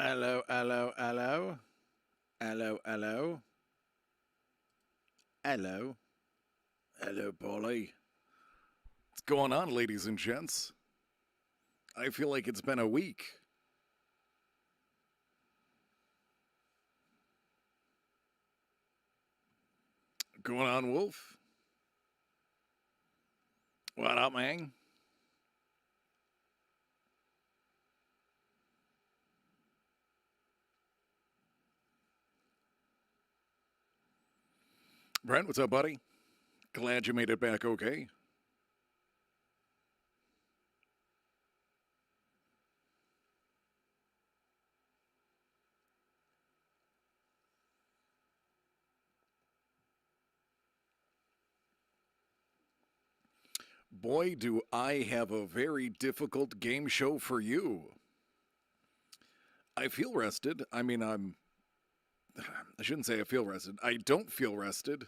Hello, hello, hello. Hello, hello. Hello. Hello, Polly. What's going on, ladies and gents? I feel like it's been a week. Going on, Wolf? What up, man? Brent, what's up, buddy? Glad you made it back okay. Boy, do I have a very difficult game show for you. I feel rested. I shouldn't say I feel rested. I don't feel rested.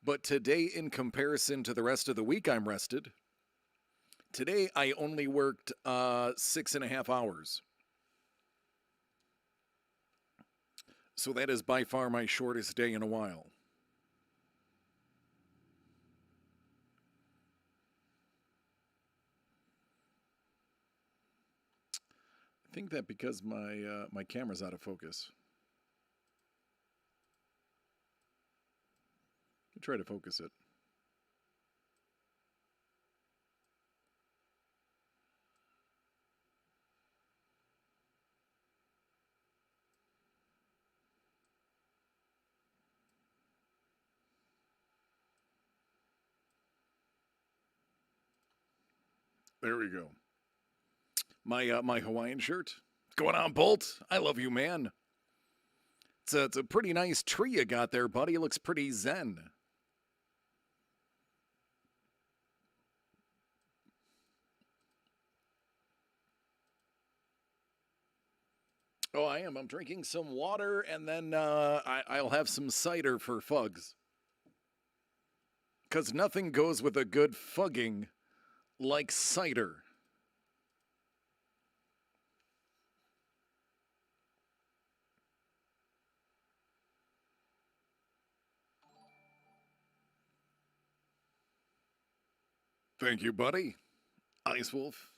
But today, in comparison to the rest of the week, I'm rested. Today, I only worked 6.5 hours. So that is by far my shortest day in a while. I think that because my camera's out of focus. I'll try to focus it. There we go. My Hawaiian shirt. What's going on, Bolt? I love you, man. It's a pretty nice tree you got there, buddy. It looks pretty zen. Oh, I am. I'm drinking some water, and then I'll have some cider for F.U.G.S. Because nothing goes with a good fugging like cider. Thank you, buddy. Ice Wolf.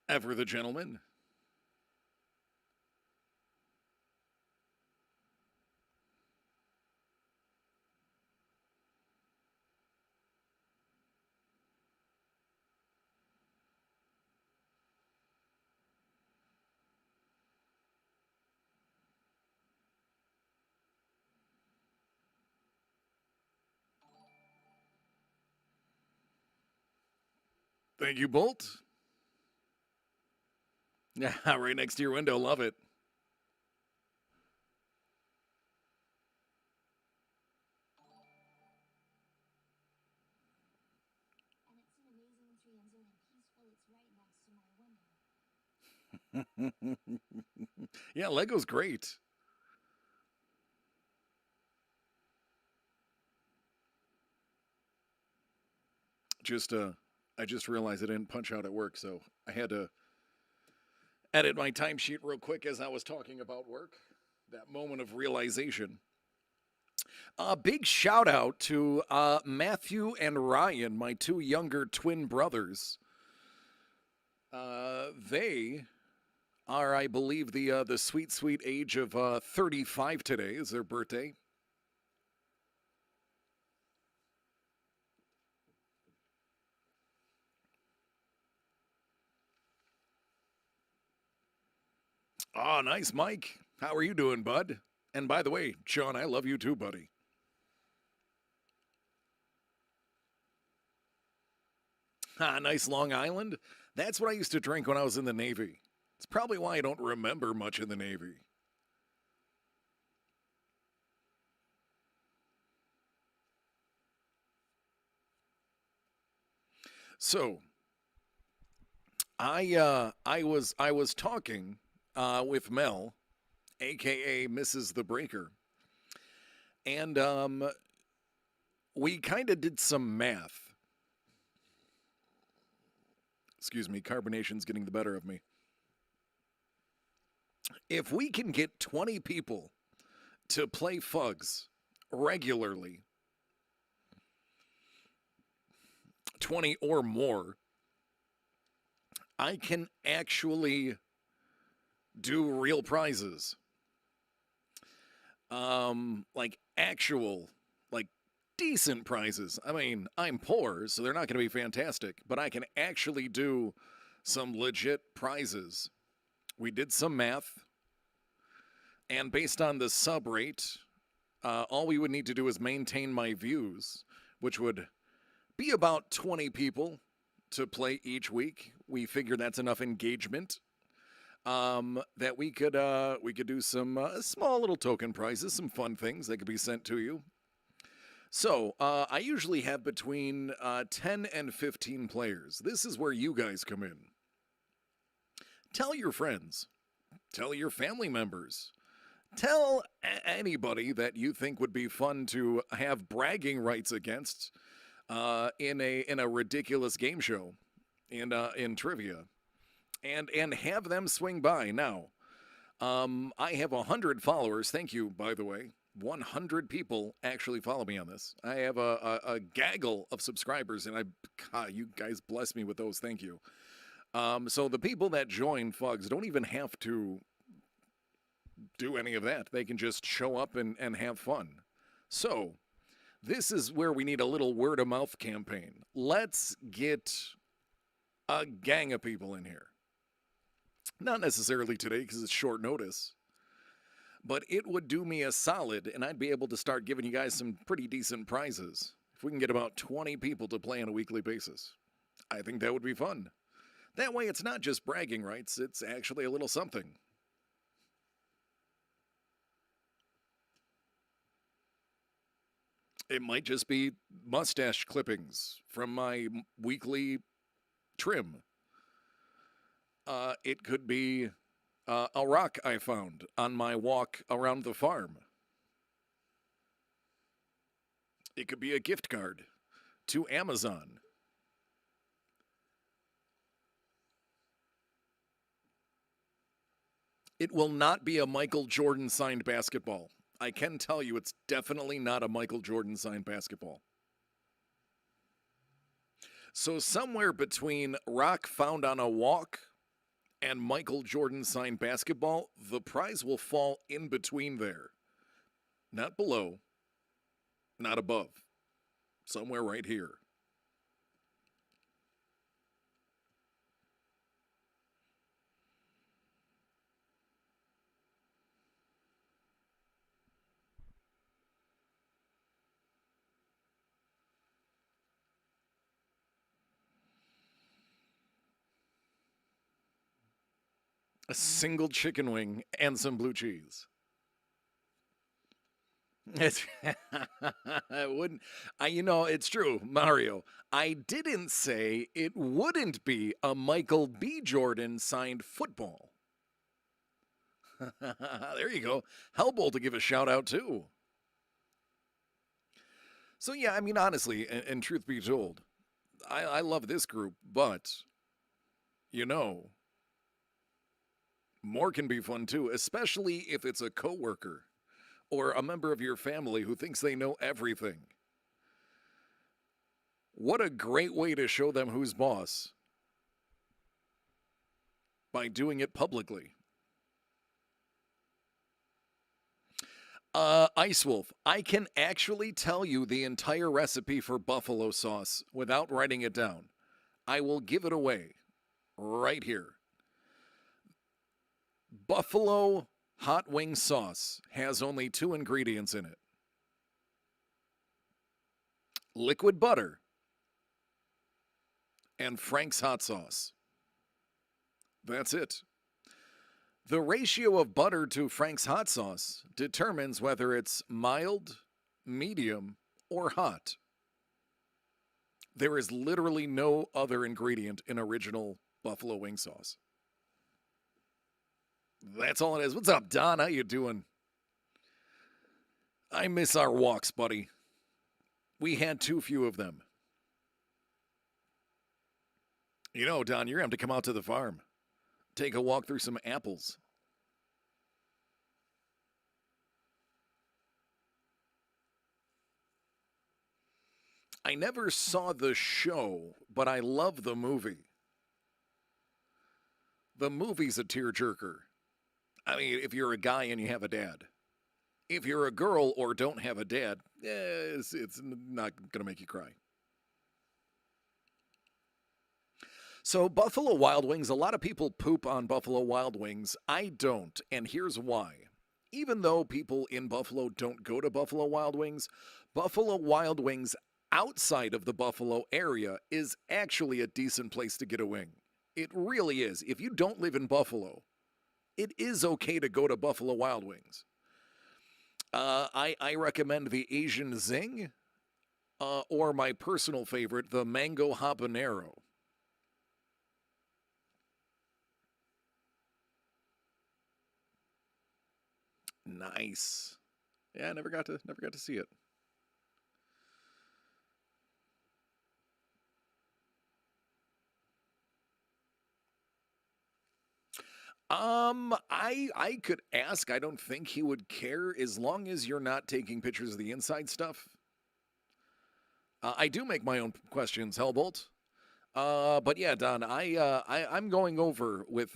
Ever the gentleman. Thank you, Bolt. Yeah, right next to your window. Love it. Yeah, Lego's great. Just I just realized I didn't punch out at work, so I had to edit my timesheet real quick as I was talking about work. That moment of realization. A big shout out to Matthew and Ryan, my two younger twin brothers. They are, I believe, the sweet, sweet age of 35 today is their birthday. Oh, nice, Mike. How are you doing, bud? And by the way, John, I love you too, buddy. Ah, nice Long Island. That's what I used to drink when I was in the Navy. It's probably why I don't remember much in the Navy. So, I was talking with Mel, aka Mrs. the Breaker, and we kind of did some math. Excuse me, carbonation's getting the better of me. If we can get 20 people to play F.U.G.S regularly, 20 or more, I can actually do real prizes. Like actual, like decent prizes. I mean, I'm poor, so they're not going to be fantastic, but I can actually do some legit prizes. We did some math, and based on the sub rate, all we would need to do is maintain my views, which would be about 20 people to play each week. We figure that's enough engagement that we could do some small little token prizes, some fun things that could be sent to you. So I usually have between 10 and 15 players. This is where you guys come in. Tell your friends. Tell your family members. Tell anybody that you think would be fun to have bragging rights against in a ridiculous game show in trivia, and have them swing by. Now, I have 100 followers. Thank you, by the way. 100 people actually follow me on this. I have a gaggle of subscribers, and God, you guys bless me with those. Thank you. So the people that join F.U.G.S don't even have to do any of that. They can just show up and have fun. So this is where we need a little word-of-mouth campaign. Let's get a gang of people in here. Not necessarily today because it's short notice, but it would do me a solid, and I'd be able to start giving you guys some pretty decent prizes if we can get about 20 people to play on a weekly basis. I think that would be fun. That way it's not just bragging rights, it's actually a little something. It might just be mustache clippings from my weekly trim. It could be a rock I found on my walk around the farm. It could be a gift card to Amazon. It will not be a Michael Jordan signed basketball. I can tell you it's definitely not a Michael Jordan signed basketball. So somewhere between rock found on a walk and Michael Jordan signed basketball, the prize will fall in between there. Not below, not above. Somewhere right here. A single chicken wing and some blue cheese. It's I wouldn't. It's true, Mario. I didn't say it wouldn't be a Michael B. Jordan signed football. There you go. Hellbolt to give a shout out too. So yeah, I mean, honestly, and truth be told, I love this group, but you know, more can be fun too, especially if it's a coworker or a member of your family who thinks they know everything. What a great way to show them who's boss by doing it publicly. Ice Wolf, I can actually tell you the entire recipe for buffalo sauce without writing it down. I will give it away right here. Buffalo hot wing sauce has only 2 ingredients in it: liquid butter and Frank's hot sauce. That's it. The ratio of butter to Frank's hot sauce determines whether it's mild, medium, or hot. There is literally no other ingredient in original buffalo wing sauce. That's all it is. What's up, Don? How you doing? I miss our walks, buddy. We had too few of them. You know, Don, you're going to have to come out to the farm. Take a walk through some apples. I never saw the show, but I love the movie. The movie's a tearjerker. I mean, if you're a guy and you have a dad. If you're a girl or don't have a dad, it's not going to make you cry. So, Buffalo Wild Wings, a lot of people poop on Buffalo Wild Wings. I don't, and here's why. Even though people in Buffalo don't go to Buffalo Wild Wings outside of the Buffalo area is actually a decent place to get a wing. It really is. If you don't live in Buffalo, it is okay to go to Buffalo Wild Wings. I recommend the Asian Zing or my personal favorite, the Mango Habanero. Nice. Yeah, I never got to see it. I could ask. I don't think he would care as long as you're not taking pictures of the inside stuff. I do make my own questions, Hellbolt. But yeah, Don, I'm going over with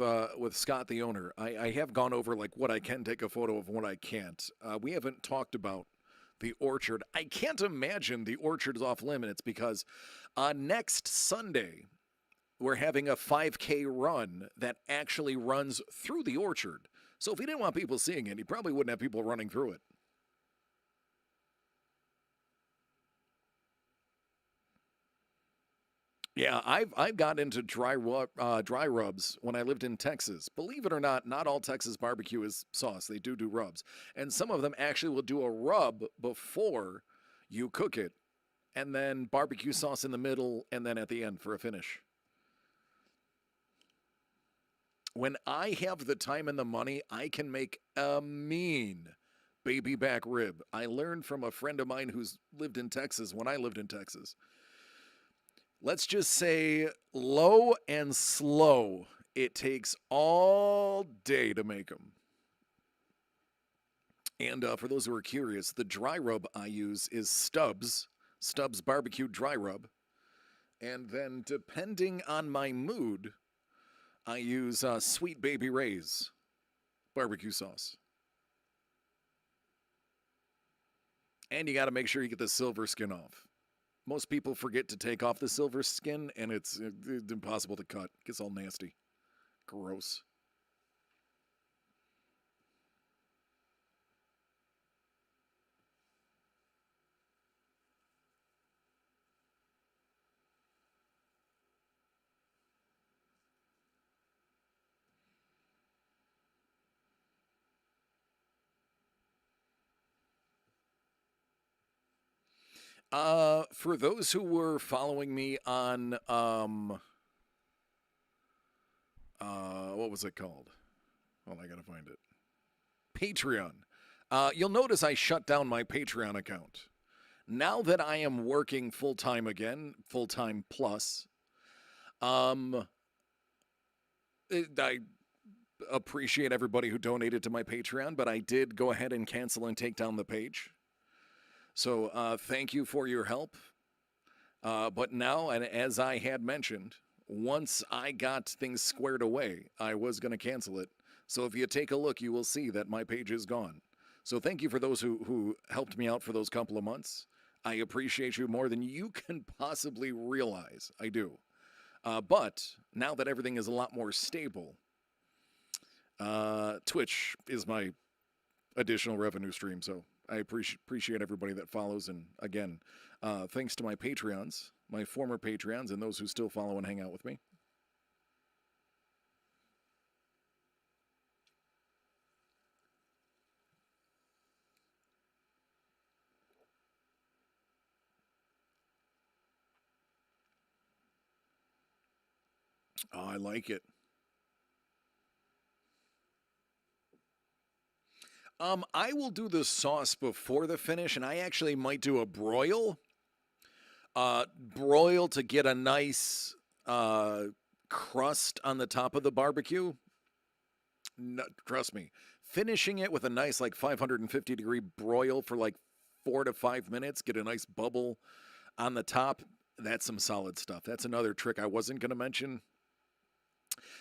Scott, the owner. I have gone over like what I can take a photo of and what I can't. We haven't talked about the orchard. I can't imagine the orchard is off limits because next Sunday we're having a 5K run that actually runs through the orchard. So if he didn't want people seeing it, he probably wouldn't have people running through it. Yeah, I've got into dry rubs when I lived in Texas. Believe it or not, not all Texas barbecue is sauce. They do rubs, and some of them actually will do a rub before you cook it, and then barbecue sauce in the middle, and then at the end for a finish. When I have the time and the money, I can make a mean baby back rib. I learned from a friend of mine who's lived in Texas when I lived in Texas. Let's just say low and slow. It takes all day to make them. And for those who are curious, the dry rub I use is Stubbs Barbecue Dry Rub. And then, depending on my mood, I use Sweet Baby Ray's barbecue sauce. And you got to make sure you get the silver skin off. Most people forget to take off the silver skin, and it's impossible to cut. It gets all nasty. Gross. For those who were following me on what was it called? Well, I gotta find it. Patreon. You'll notice I shut down my Patreon account. Now that I am working full time again, full time plus, um, I appreciate everybody who donated to my Patreon, but I did go ahead and cancel and take down the page. So thank you for your help. But now, and as I had mentioned, once I got things squared away, I was going to cancel it. So if you take a look, you will see that my page is gone. So thank you for those who helped me out for those couple of months. I appreciate you more than you can possibly realize. I do. But now that everything is a lot more stable, Twitch is my additional revenue stream. So I appreciate everybody that follows. And again, thanks to my Patreons, my former Patreons, and those who still follow and hang out with me. Oh, I like it. I will do the sauce before the finish, and I actually might do a broil. Broil to get a nice crust on the top of the barbecue. No, trust me. Finishing it with a nice, like 550-degree broil for like 4 to 5 minutes, get a nice bubble On the top, that's some solid stuff. That's another trick I wasn't going to mention.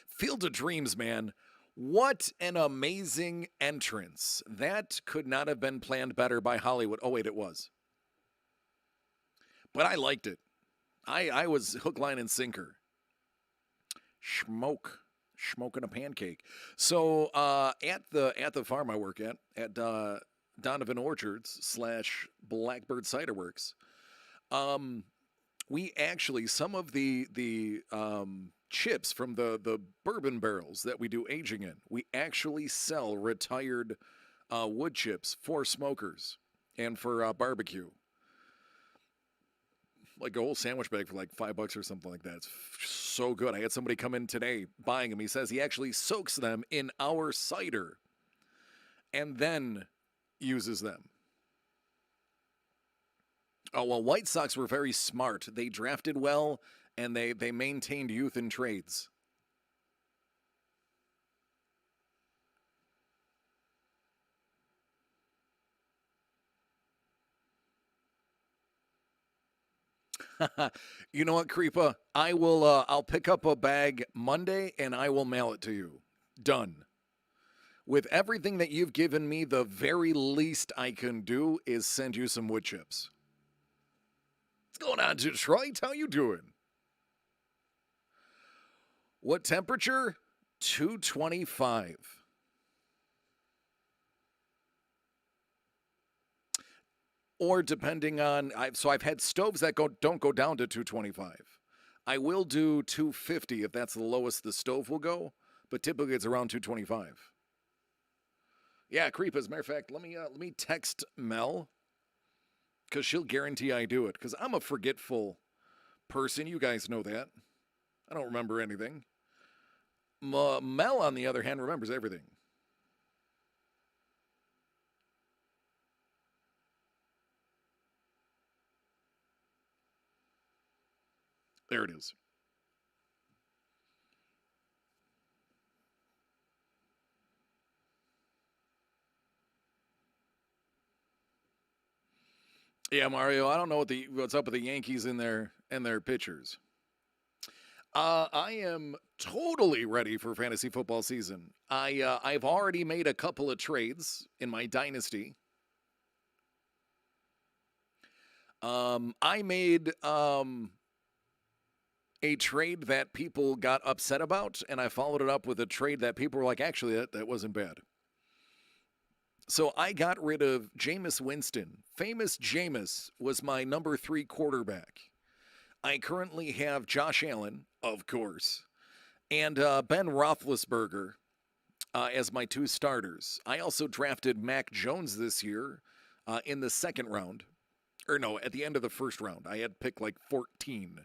Field of Dreams, man. What an amazing entrance. That could not have been planned better by Hollywood. Oh, wait, it was. But I liked it. I was hook, line, and sinker. Smoking a pancake. So at the farm I work at Donovan Orchards / Blackbird Cider Works, we actually, some of the chips from the bourbon barrels that we do aging in, we actually sell retired wood chips for smokers and for barbecue. Like a whole sandwich bag for like $5 or something like that. It's so good. I had somebody come in today buying them. He says he actually soaks them in our cider and then uses them. Oh, well, White Sox were very smart. They drafted well, and they maintained youth in trades. You know what, Creepa? I will. I'll pick up a bag Monday, and I will mail it to you. Done. With everything that you've given me, the very least I can do is send you some wood chips. What's going on, Detroit? How you doing? What temperature? 225. Or depending on, I've had stoves that don't go down to 225. I will do 250 if that's the lowest the stove will go, but typically it's around 225. Yeah, creep. As a matter of fact, let me text Mel because she'll guarantee I do it. Because I'm a forgetful person. You guys know that. I don't remember anything. Mel, on the other hand, remembers everything. There it is. Yeah, Mario. I don't know what's up with the Yankees in their pitchers. I am totally ready for fantasy football season. I've already made a couple of trades in my dynasty. I made a trade that people got upset about, and I followed it up with a trade that people were like, actually, that wasn't bad. So I got rid of Jameis Winston. Famous Jameis was my number 3 quarterback. I currently have Josh Allen, of course, and Ben Roethlisberger as my 2 starters. I also drafted Mac Jones this year in the second round. Or no, at the end of the first round. I had picked like 14.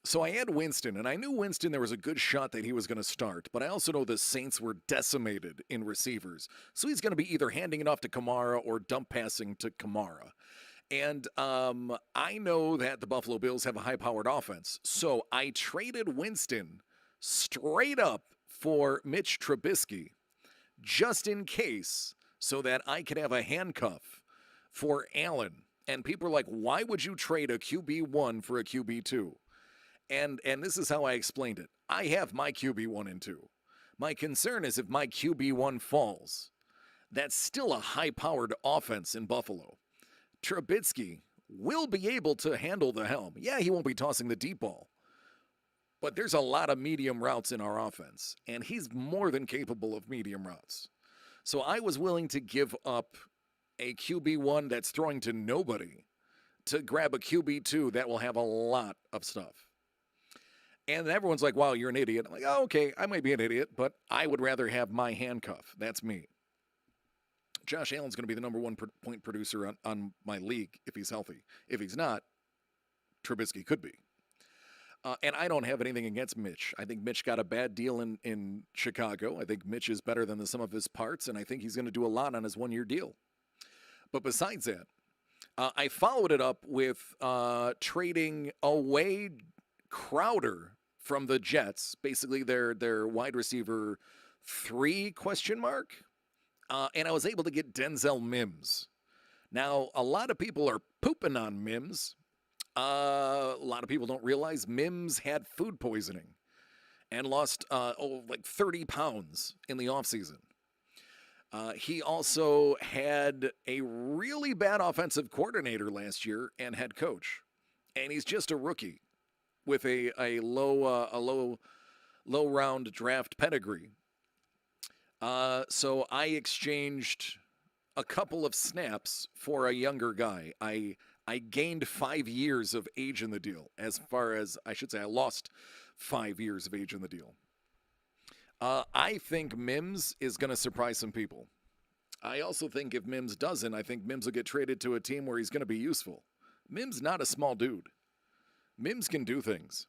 So I had Winston, and I knew Winston there was a good shot that he was going to start, but I also know the Saints were decimated in receivers. So he's going to be either handing it off to Kamara or dump passing to Kamara. And I know that the Buffalo Bills have a high-powered offense. So I traded Winston straight up for Mitch Trubisky, just in case, so that I could have a handcuff for Allen. And people are like, why would you trade a QB1 for a QB2? And this is how I explained it. I have my QB1 and 2. My concern is if my QB1 falls, that's still a high-powered offense in Buffalo. Trubisky will be able to handle the helm. Yeah, he won't be tossing the deep ball. But there's a lot of medium routes in our offense, and he's more than capable of medium routes. So I was willing to give up a QB1 that's throwing to nobody to grab a QB2 that will have a lot of stuff. And everyone's like, wow, you're an idiot. I'm like, oh, okay, I might be an idiot, but I would rather have my handcuff. That's me. Josh Allen's going to be the number 1 point producer on my league if he's healthy. If he's not, Trubisky could be. And I don't have anything against Mitch. I think Mitch got a bad deal in Chicago. I think Mitch is better than the sum of his parts, and I think he's going to do a lot on his 1-year deal. But besides that, I followed it up with trading away Crowder from the Jets, basically their wide receiver 3 ? And I was able to get Denzel Mims. Now, a lot of people are pooping on Mims. A lot of people don't realize Mims had food poisoning and lost like 30 pounds in the offseason. He also had a really bad offensive coordinator last year and head coach, and he's just a rookie with a low round draft pedigree. So I exchanged a couple of snaps for a younger guy. I gained 5 years of age in the deal. As far as I should say, I lost 5 years of age in the deal. I think Mims is going to surprise some people. I also think if Mims doesn't, I think Mims will get traded to a team where he's going to be useful. Mims not a small dude. Mims can do things.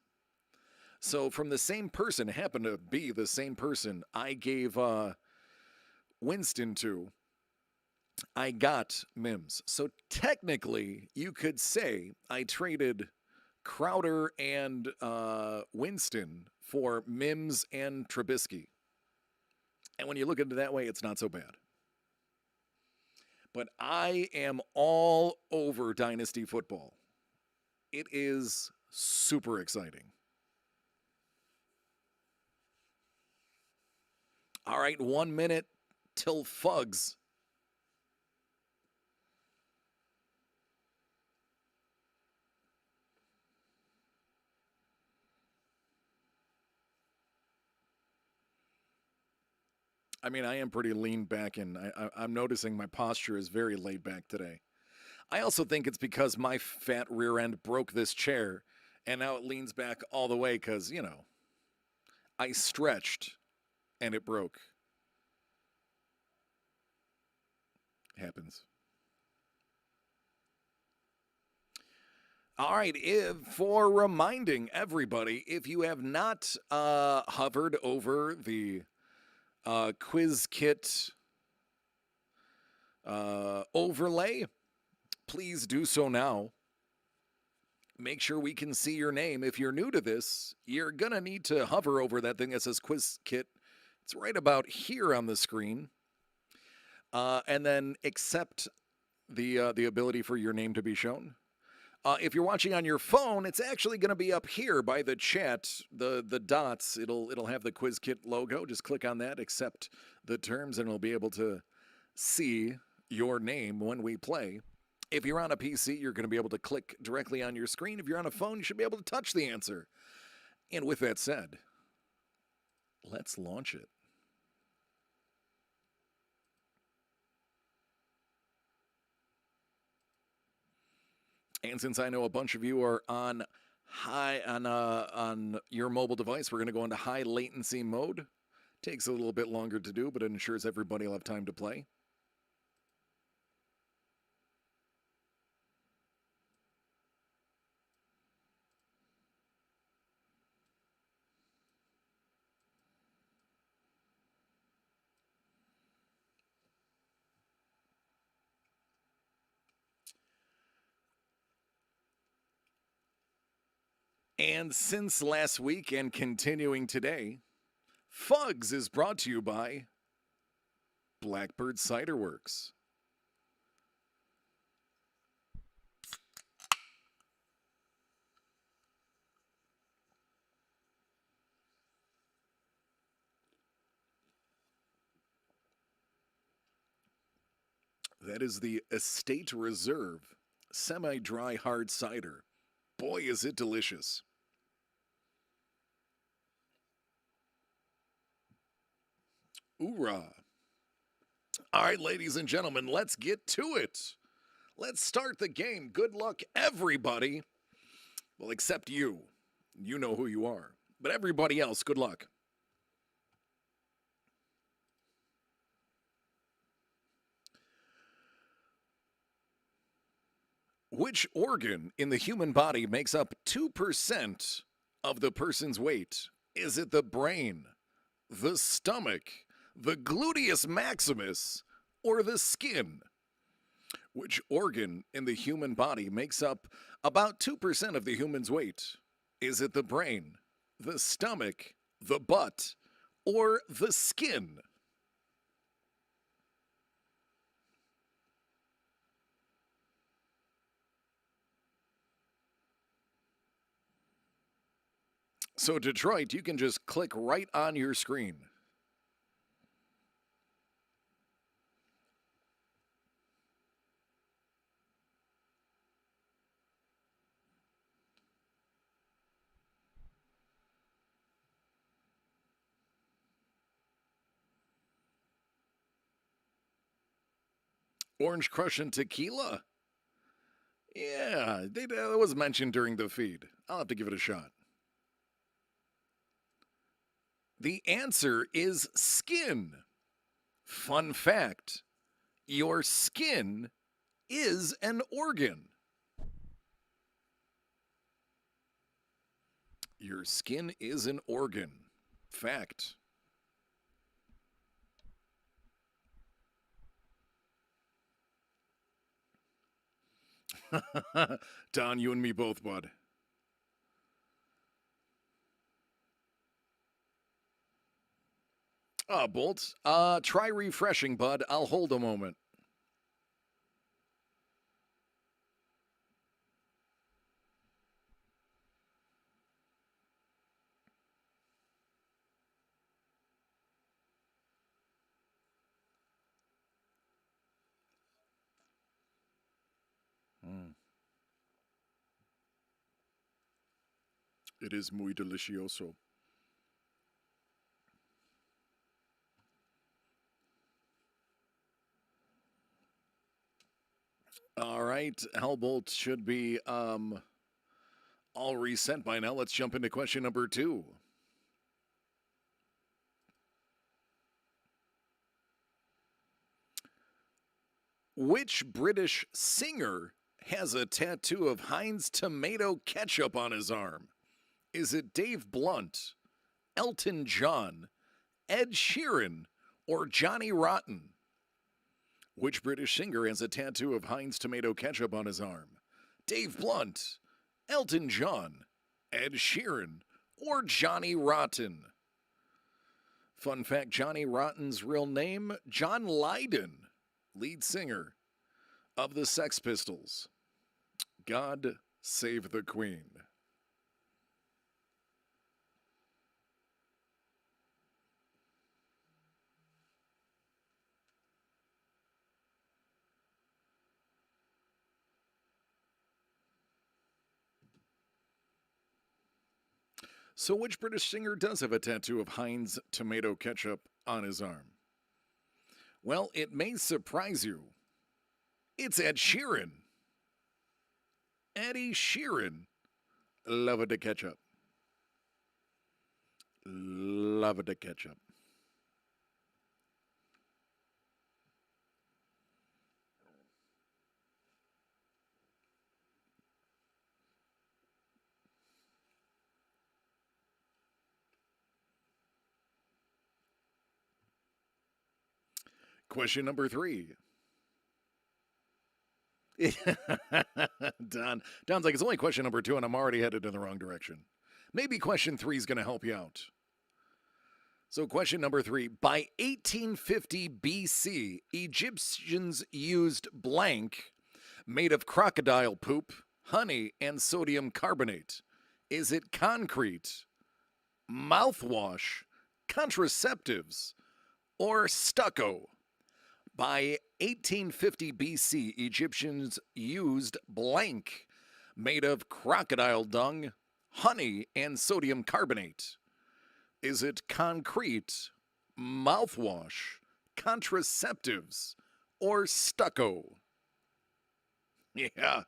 So from the same person, happened to be the same person I gave Winston to, I got Mims. So technically, you could say I traded Crowder and Winston for Mims and Trubisky. And when you look at it that way, it's not so bad. But I am all over Dynasty football. It is super exciting. All right, 1 minute till F.U.G.S. I mean, I am pretty lean back, and I'm noticing my posture is very laid back today. I also think it's because my fat rear end broke this chair, and now it leans back all the way because, you know, I stretched and it broke. Happens. All right, for reminding everybody, if you have not hovered over the quiz kit overlay, please do so now. Make sure we can see your name. If you're new to this, you're going to need to hover over that thing that says quiz kit. It's right about here on the screen. And then accept the ability for your name to be shown. If you're watching on your phone, it's actually going to be up here by the chat, the dots. It'll have the quiz kit logo. Just click on that, accept the terms, and we'll be able to see your name when we play. If you're on a PC, you're going to be able to click directly on your screen. If you're on a phone, you should be able to touch the answer. And with that said, let's launch it. And since I know a bunch of you are on your mobile device, we're going to go into high latency mode. Takes a little bit longer to do, but it ensures everybody will have time to play. And since last week and continuing today, F.U.G.S is brought to you by Blackbird Cider Works. That is the Estate Reserve semi-dry hard cider. Boy, is it delicious. Hoorah. All right, ladies and gentlemen, let's get to it. Let's start the game. Good luck, everybody. Well, except you. You know who you are. But everybody else, good luck. Which organ in the human body makes up 2% of the person's weight? Is it the brain, the stomach, the gluteus maximus, or the skin? Which organ in the human body makes up about 2% of the human's weight? Is it the brain, the stomach, the butt, or the skin? So, Detroit, you can just click right on your screen. Orange Crush and Tequila? Yeah, that was mentioned during the feed. I'll have to give it a shot. The answer is skin. Fun fact, your skin is an organ. Your skin is an organ. Fact. Don, you and me both, bud. Bolt. Try refreshing, bud. I'll hold a moment. It is muy delicioso. All right, Hellbolt should be all reset by now. Let's jump into question number 2. Which British singer has a tattoo of Heinz tomato ketchup on his arm? Is it Dave Blunt, Elton John, Ed Sheeran, or Johnny Rotten? Which British singer has a tattoo of Heinz tomato ketchup on his arm? Dave Blunt, Elton John, Ed Sheeran, or Johnny Rotten? Fun fact, Johnny Rotten's real name, John Lydon, lead singer of the Sex Pistols. God save the Queen. So, which British singer does have a tattoo of Heinz tomato ketchup on his arm? Well, it may surprise you. It's Ed Sheeran. Eddie Sheeran. Love it to ketchup. Love it to ketchup. Question number 3. Don's like, it's only question number 2, and I'm already headed in the wrong direction. Maybe question 3 is going to help you out. So, question number 3. By 1850 BC, Egyptians used blank made of crocodile poop, honey, and sodium carbonate. Is it concrete, mouthwash, contraceptives, or stucco? By 1850 BC, Egyptians used blank made of crocodile dung, honey, and sodium carbonate. Is it concrete, mouthwash, contraceptives, or stucco? Yeah.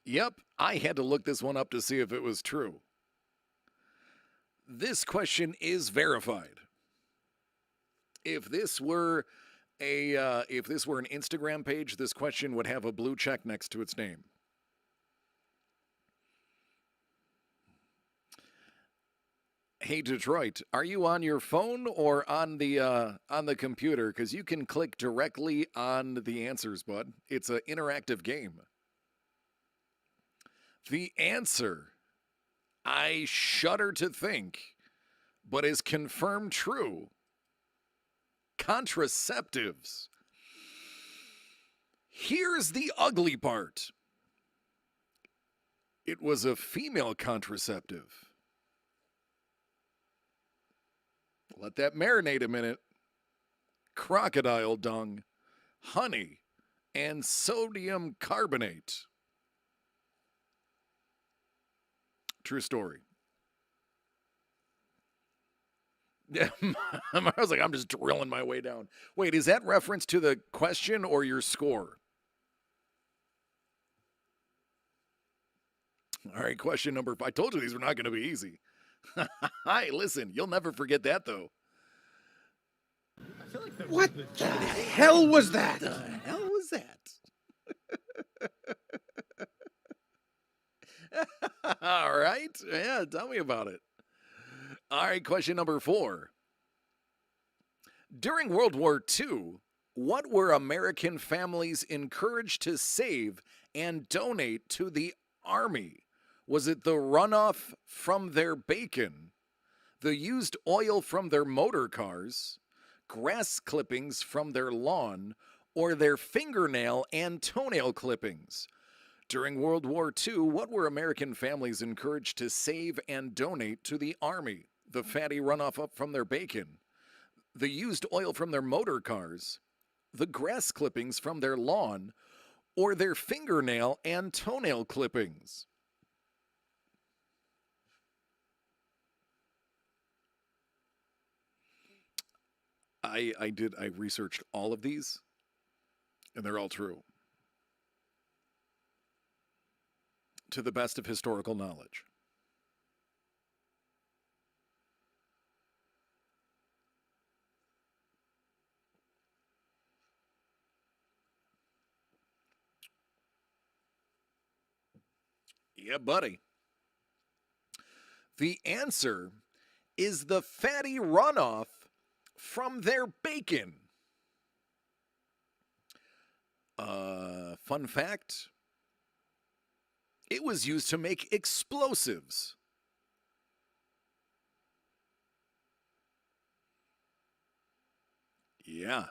Yep, I had to look this one up to see if it was true. This question is verified. If this were if this were an Instagram page, this question would have a blue check next to its name. Hey Detroit, are you on your phone or on the computer? Because you can click directly on the answers, bud. It's an interactive game. The answer, I shudder to think, but is confirmed true. Contraceptives. Here's the ugly part. It was a female contraceptive. Let that marinate a minute. Crocodile dung, honey, and sodium carbonate. True story. Yeah, I was like, I'm just drilling my way down. Wait, is that reference to the question or your score? All right, question number 5. I told you these were not going to be easy. Hi, listen, you'll never forget that, though. What the hell was that? The hell was that? All right. Yeah, tell me about it. All right, question number 4. During World War II, what were American families encouraged to save and donate to the Army? Was it the runoff from their bacon, the used oil from their motor cars, grass clippings from their lawn, or their fingernail and toenail clippings? During World War II, what were American families encouraged to save and donate to the Army? The fatty runoff up from their bacon, the used oil from their motor cars, the grass clippings from their lawn, or their fingernail and toenail clippings? I researched all of these, and they're all true, to the best of historical knowledge. Yeah, buddy. The answer is the fatty runoff from their bacon. Fun fact, it was used to make explosives. Yeah.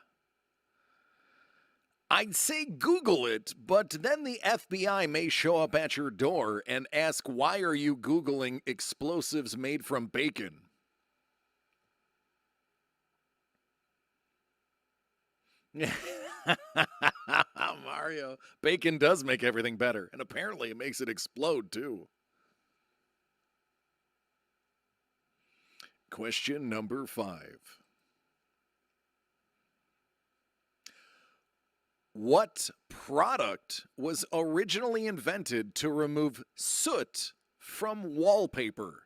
I'd say Google it, but then the FBI may show up at your door and ask, why are you Googling explosives made from bacon? Mario, bacon does make everything better, and apparently it makes it explode too. Question number 5. What product was originally invented to remove soot from wallpaper?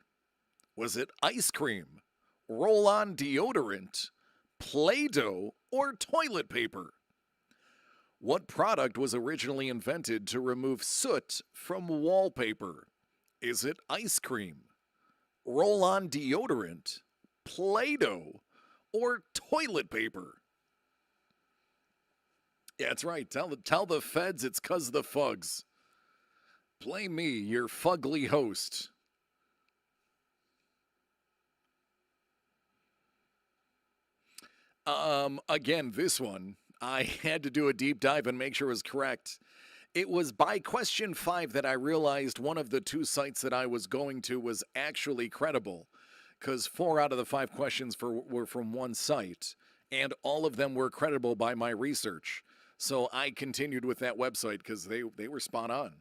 Was it ice cream, roll-on deodorant, Play-Doh, or toilet paper? What product was originally invented to remove soot from wallpaper? Is it ice cream, roll-on deodorant, Play-Doh, or toilet paper? Yeah, that's right. Tell the feds it's 'cause the F.U.G.S. Blame me, your fugly host. Again, this one, I had to do a deep dive and make sure it was correct. It was by question 5 that I realized one of the 2 sites that I was going to was actually credible, because 4 out of the 5 questions were from one site, and all of them were credible by my research. So I continued with that website because they were spot on.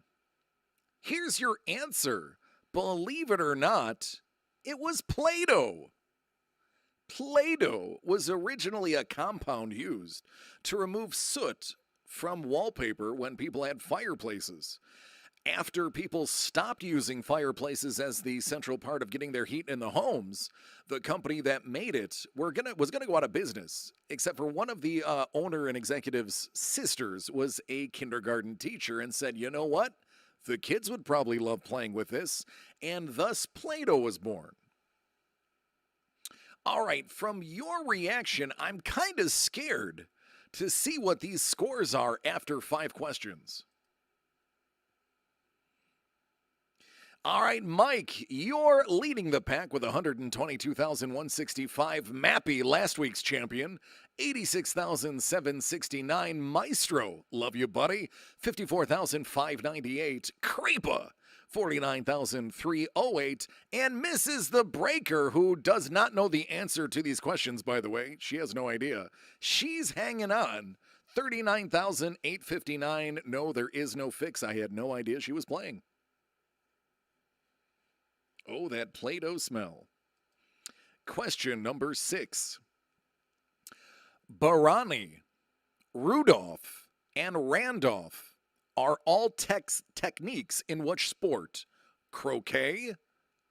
Here's your answer. Believe it or not, it was Play-Doh. Play-Doh was originally a compound used to remove soot from wallpaper when people had fireplaces. After people stopped using fireplaces as the central part of getting their heat in the homes, the company that made it was going to go out of business, except for one of the owner and executive's sisters was a kindergarten teacher and said, you know what? The kids would probably love playing with this, and thus Play-Doh was born. All right, from your reaction, I'm kind of scared to see what these scores are after 5 questions. All right, Mike, you're leading the pack with 122,165. Mappy, last week's champion, 86,769. Maestro, love you, buddy, 54,598. Creepa, 49,308, and Mrs. the Breaker, who does not know the answer to these questions, by the way. She has no idea. She's hanging on. 39,859. No, there is no fix. I had no idea she was playing. Oh, that Play-Doh smell. Question number 6. Barani, Rudolph, and Randolph are all techniques in which sport? Croquet,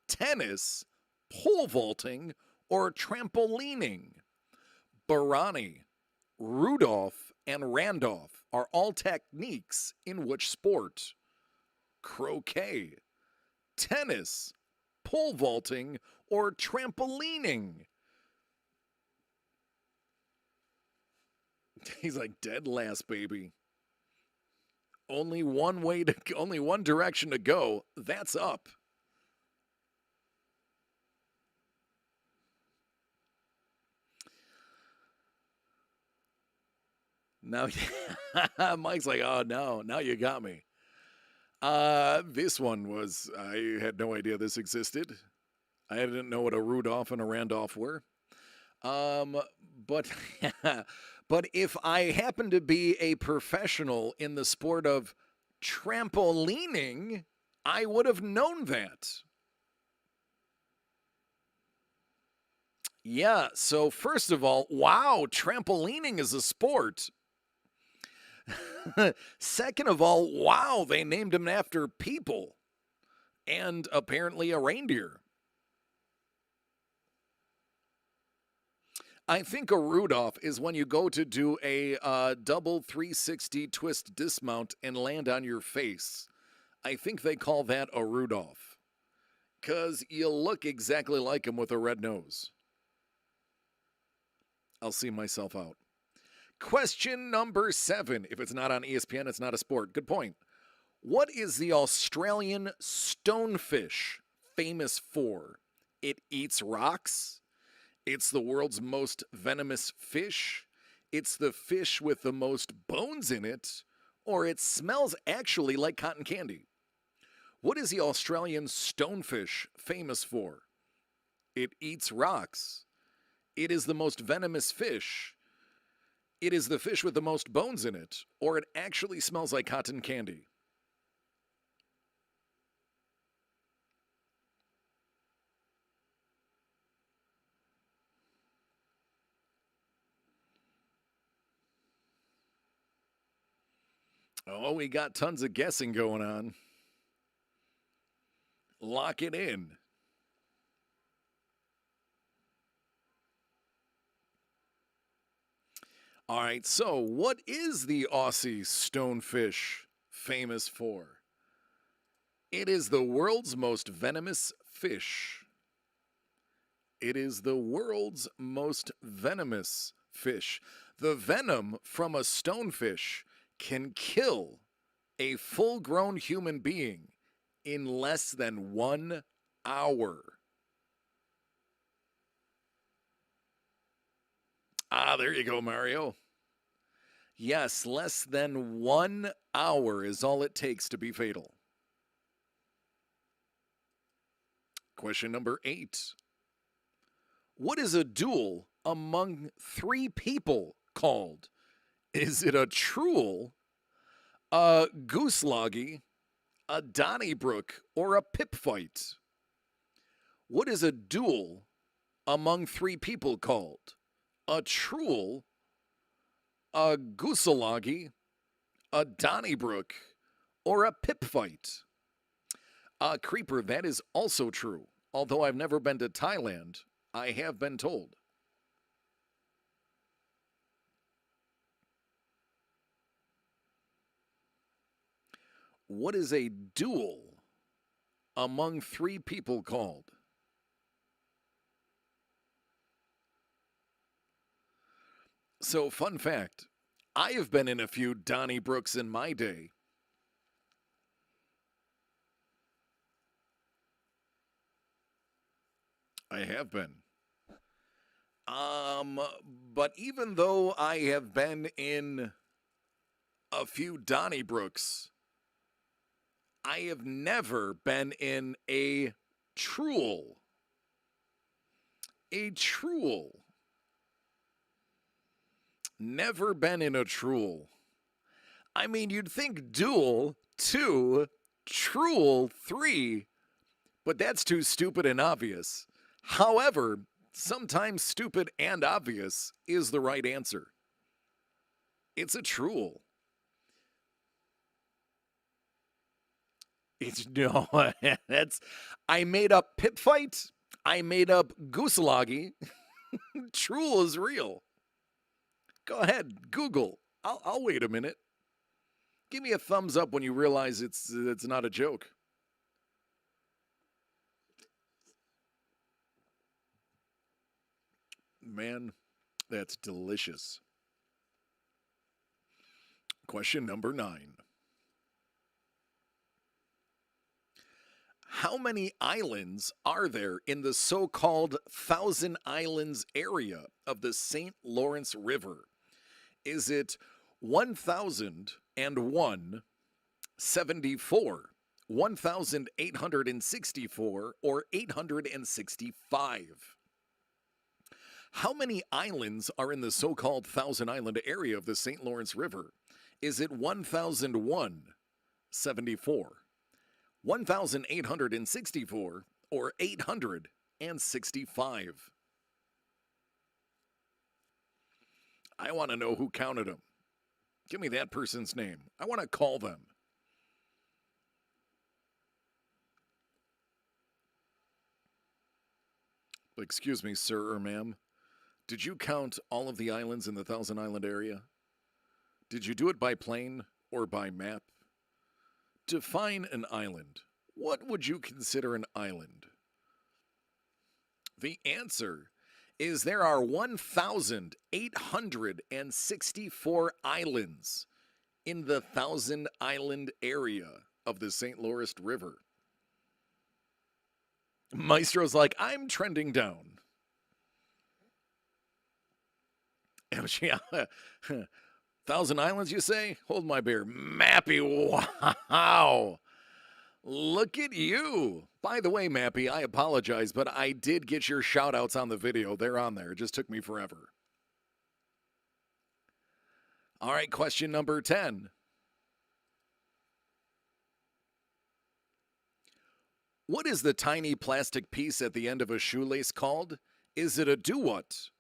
tennis, pole vaulting, or trampolining? Barani, Rudolph, and Randolph are all techniques in which sport? Croquet, tennis, pole vaulting, or trampolining? He's like, dead last, baby. Only one direction to go. That's up. Now, Mike's like, oh no, now you got me. This one was, I had no idea this existed. I didn't know what a Rudolph and a Randolph were. But but if I happen to be a professional in the sport of trampolining, I would have known that. Yeah, so first of all, wow, trampolining is a sport. Second of all, wow, they named him after people and apparently a reindeer. I think a Rudolph is when you go to do a double 360 twist dismount and land on your face. I think they call that a Rudolph. Because you look exactly like him with a red nose. I'll see myself out. Question number 7. If it's not on ESPN, it's not a sport. Good point. What is the Australian stonefish famous for? It eats rocks. It's the world's most venomous fish. It's the fish with the most bones in it. Or it smells actually like cotton candy. What is the Australian stonefish famous for? It eats rocks. It is the most venomous fish. It is the fish with the most bones in it. Or it actually smells like cotton candy. Oh, we got tons of guessing going on. Lock it in. All right, so what is the Aussie stonefish famous for? It is the world's most venomous fish. It is the world's most venomous fish. The venom from a stonefish can kill a full-grown human being in less than 1 hour. Ah, there you go, Mario. Yes, less than 1 hour is all it takes to be fatal. Question number 8. What is a duel among 3 people called? Is it a truel, a gooseloggy, a Donnybrook, or a pip fight? What is a duel among 3 people called? A truel, a gooseloggy, a Donnybrook, or a pip fight? Creeper, that is also true. Although I've never been to Thailand, I have been told. What is a duel among 3 people called? So, fun fact, I have been in a few Donnybrooks in my day. I have been. But even though I have been in a few Donnybrooks, I have never been in a truel. A truel. Never been in a truel. I mean, you'd think duel, 2, truel, 3, but that's too stupid and obvious. However, sometimes stupid and obvious is the right answer. It's a truel. It's no, that's I made up pit fight. I made up gooseloggy. Truel is real. Go ahead, Google. I'll wait a minute. Give me a thumbs up when you realize it's not a joke. Man, that's delicious. Question number 9. How many islands are there in the so-called Thousand Islands area of the St. Lawrence River? Is it 1,001, 74, 1,864, or 865? How many islands are in the so-called Thousand Island area of the St. Lawrence River? Is it 1,001, 74, 1,864, or 865? I want to know who counted them. Give me that person's name. I want to call them. Excuse me, sir or ma'am. Did you count all of the islands in the Thousand Island area? Did you do it by plane or by map? Define an island. What would you consider an island? The answer is there are 1,864 islands in the Thousand Island area of the St. Lawrence River. Maestro's like, I'm trending down. Thousand Islands, you say? Hold my beer. Mappy, wow. Look at you. By the way, Mappy, I apologize, but I did get your shout-outs on the video. They're on there. It just took me forever. All right, question number 10. What is the tiny plastic piece at the end of a shoelace called? Is it a do-what,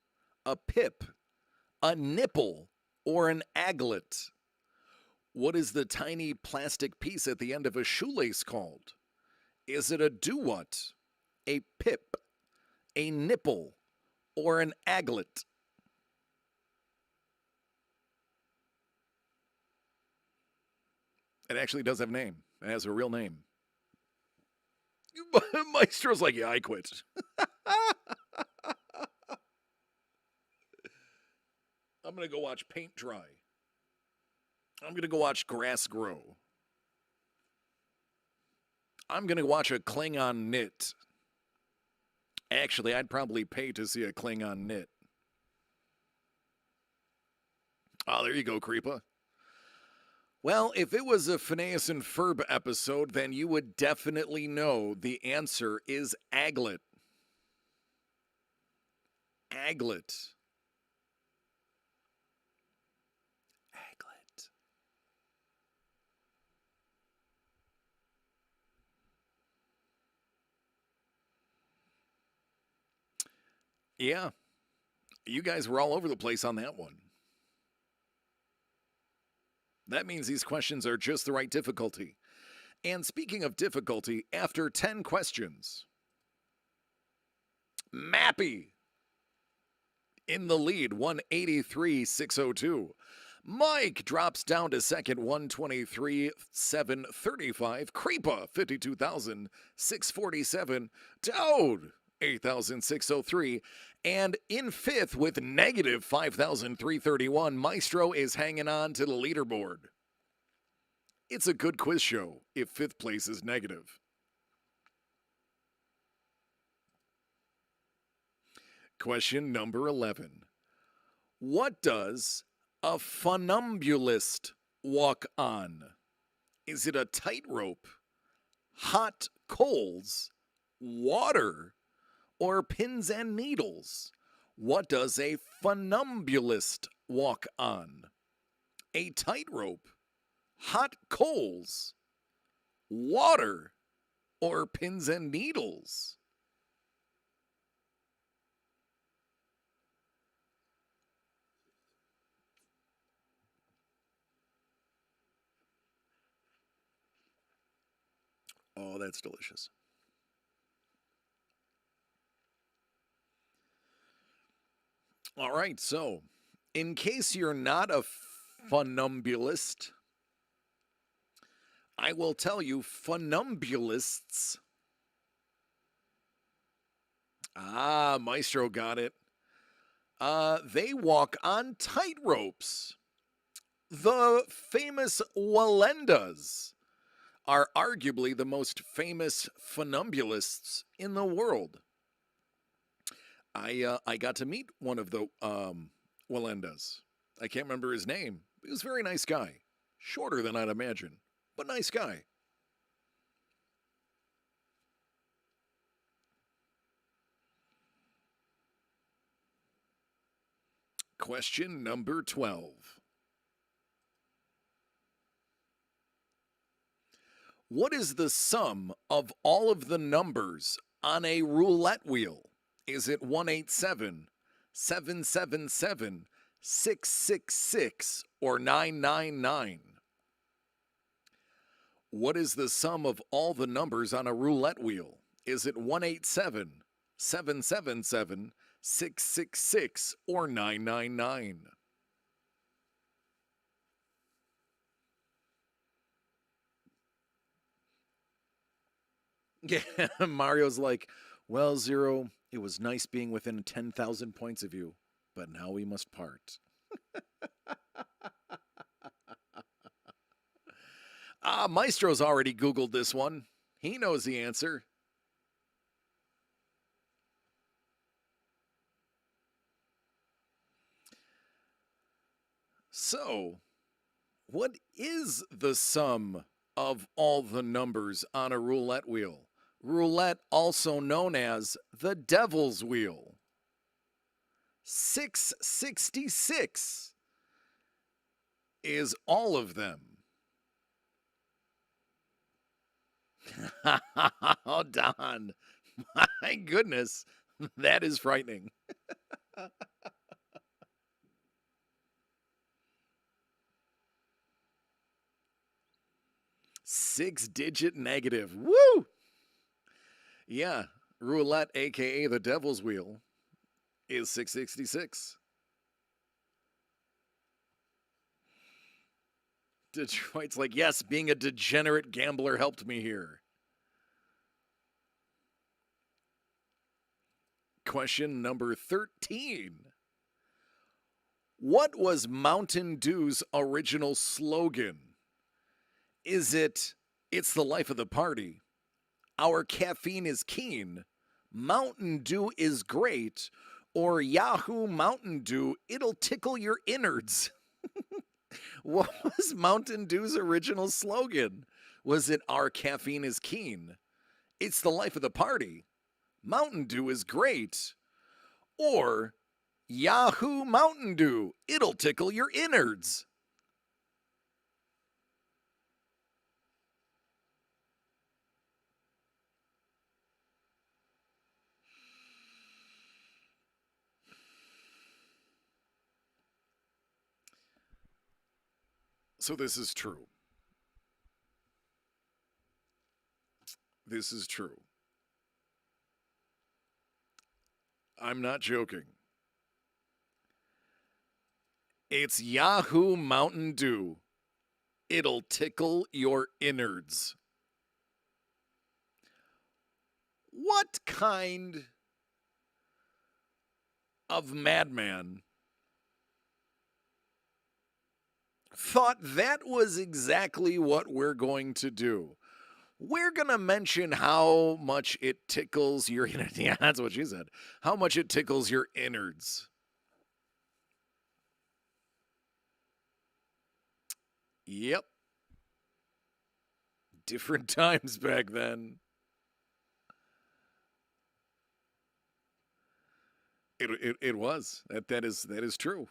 a pip, a nipple, or an aglet? What is the tiny plastic piece at the end of a shoelace called? Is it a do-what, a pip, a nipple, or an aglet? It actually does have a name. It has a real name. Maestro's like, yeah, I quit. I'm going to go watch paint dry. I'm going to go watch grass grow. I'm going to watch a Klingon knit. Actually, I'd probably pay to see a Klingon knit. Oh, there you go, Creepa. Well, if it was a Phineas and Ferb episode, then you would definitely know the answer is aglet. Aglet. Aglet. Yeah, you guys were all over the place on that one. That means these questions are just the right difficulty. And speaking of difficulty, after 10 questions, Mappy in the lead, 183,602. Mike drops down to second, 123,735. Creepa, 52,647. Toad, 8,603. And in fifth with negative 5,331, Maestro is hanging on to the leaderboard. It's a good quiz show if fifth place is negative. Question number 11. What does a funambulist walk on? Is it a tightrope, hot coals, water, or pins and needles? What does a funambulist walk on? A tightrope, hot coals, water, or pins and needles? Oh, that's delicious. All right, so in case you're not a funambulist, I will tell you funambulists. Ah, Maestro got it. They walk on tightropes. The famous Walendas are arguably the most famous funambulists in the world. I got to meet one of the Walendas. I can't remember his name. He was a very nice guy. Shorter than I'd imagine, but nice guy. Question number 12. What is the sum of all of the numbers on a roulette wheel? Is it 187, 777, 666, or 999? What is the sum of all the numbers on a roulette wheel? Is it 187, 777, 666, or 999? Yeah, Mario's like, well, Zero, it was nice being within 10,000 points of you, but now we must part. Maestro's already Googled this one. He knows the answer. So, what is the sum of all the numbers on a roulette wheel? Roulette, also known as the devil's wheel. 666 is all of them. Oh, Don. My goodness. That is frightening. 6-digit negative. Woo! Yeah, roulette, aka the devil's wheel, is 666. Detroit's like, yes, being a degenerate gambler helped me here. Question number 13. What was Mountain Dew's original slogan? Is it, it's the life of the party, our caffeine is keen, Mountain Dew is great, or Yahoo Mountain Dew, it'll tickle your innards? What was Mountain Dew's original slogan? Was it our caffeine is keen? It's the life of the party. Mountain Dew is great. Or Yahoo Mountain Dew, it'll tickle your innards? So this is true. This is true. I'm not joking. It's Yahoo Mountain Dew. It'll tickle your innards. What kind of madman thought that was exactly what we're going to do? We're going to mention how much it tickles your innards. Yeah, that's what she said. How much it tickles your innards. Yep. Different times back then. It was. That is true.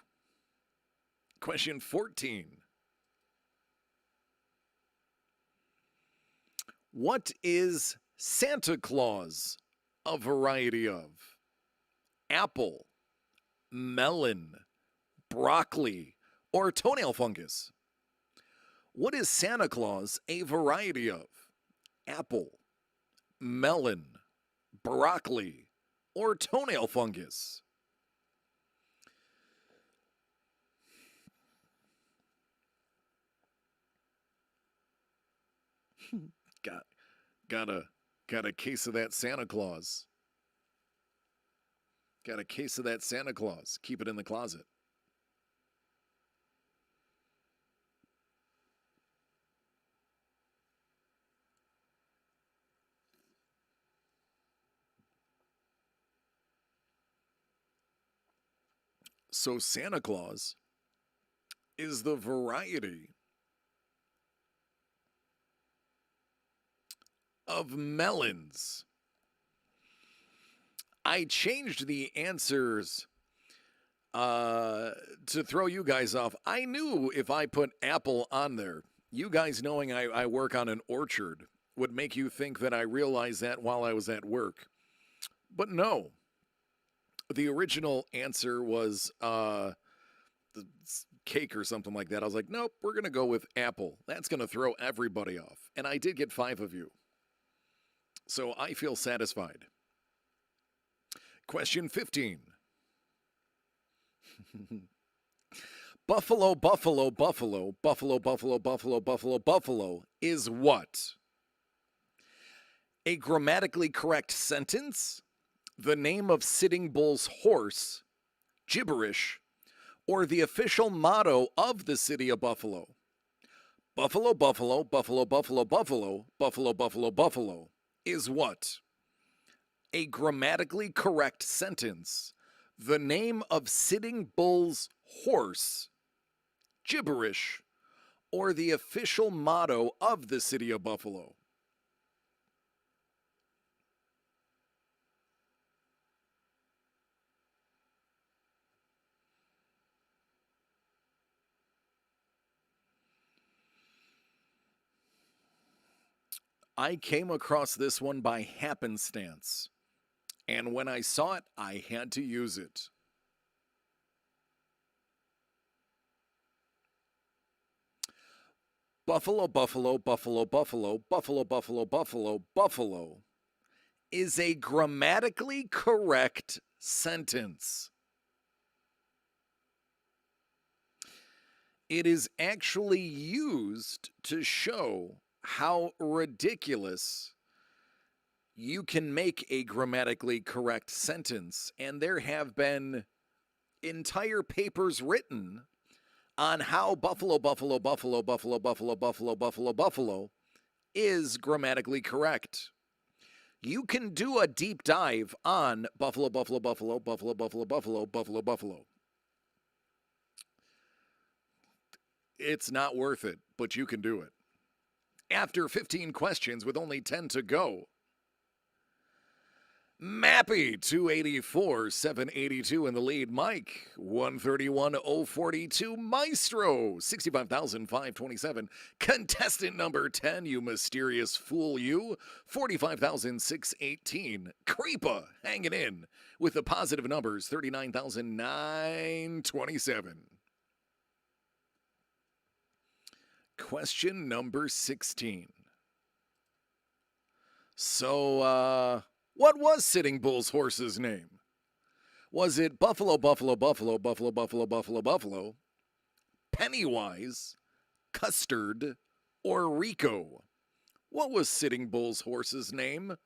Question 14. What is Santa Claus a variety of? Apple, melon, broccoli, or toenail fungus? What is Santa Claus a variety of? Apple, melon, broccoli, or toenail fungus? Got got a case of that Santa Claus. Got a case of that Santa Claus. Keep it in the closet. So Santa Claus is the variety of melons. I changed the answers to throw you guys off. I knew if I put apple on there, you guys knowing I work on an orchard would make you think that I realized that while I was at work. But no. The original answer was the cake or something like that. I was like, nope, we're going to go with apple. That's going to throw everybody off. And I did get 5 of you. So I feel satisfied. Question 15. Buffalo, buffalo, buffalo, buffalo, buffalo, buffalo, buffalo, buffalo is what? A grammatically correct sentence, the name of Sitting Bull's horse, gibberish, or the official motto of the city of Buffalo? Buffalo, buffalo, buffalo, buffalo, buffalo, buffalo, buffalo, buffalo is what? A grammatically correct sentence, the name of Sitting Bull's horse, gibberish, or the official motto of the city of Buffalo? I came across this one by happenstance, and when I saw it, I had to use it. Buffalo, buffalo, buffalo, buffalo, buffalo, buffalo, buffalo, buffalo is a grammatically correct sentence. It is actually used to show how ridiculous you can make a grammatically correct sentence. And there have been entire papers written on how buffalo, buffalo, buffalo, buffalo, buffalo, buffalo, buffalo, buffalo is grammatically correct. You can do a deep dive on buffalo, buffalo, buffalo, buffalo, buffalo, buffalo, buffalo, buffalo. It's not worth it, but you can do it. After 15 questions with only 10 to go, Mappy 284 782 in the lead. Mike 131 042. Maestro 65,527. Contestant number 10, you mysterious fool, you 45,618. Creepa hanging in with the positive numbers 39,927. Question number 16. So, what was Sitting Bull's horse's name? Was it Buffalo, Buffalo, Buffalo, Buffalo, Buffalo, Buffalo, Buffalo, Pennywise, Custard, or Rico? What was Sitting Bull's horse's name?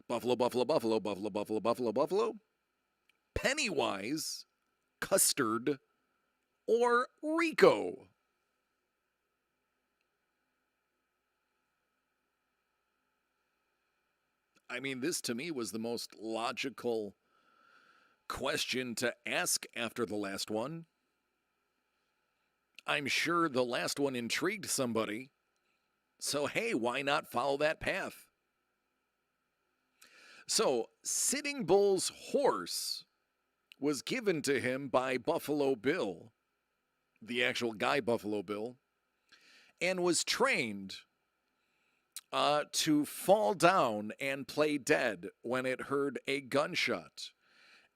Buffalo, Buffalo, Buffalo, Buffalo, Buffalo, Buffalo, Buffalo, Pennywise, Custard, or Rico? I mean, this to me was the most logical question to ask after the last one. I'm sure the last one intrigued somebody. So, hey, why not follow that path? So, Sitting Bull's horse was given to him by Buffalo Bill, the actual guy Buffalo Bill, and was trained to fall down and play dead when it heard a gunshot.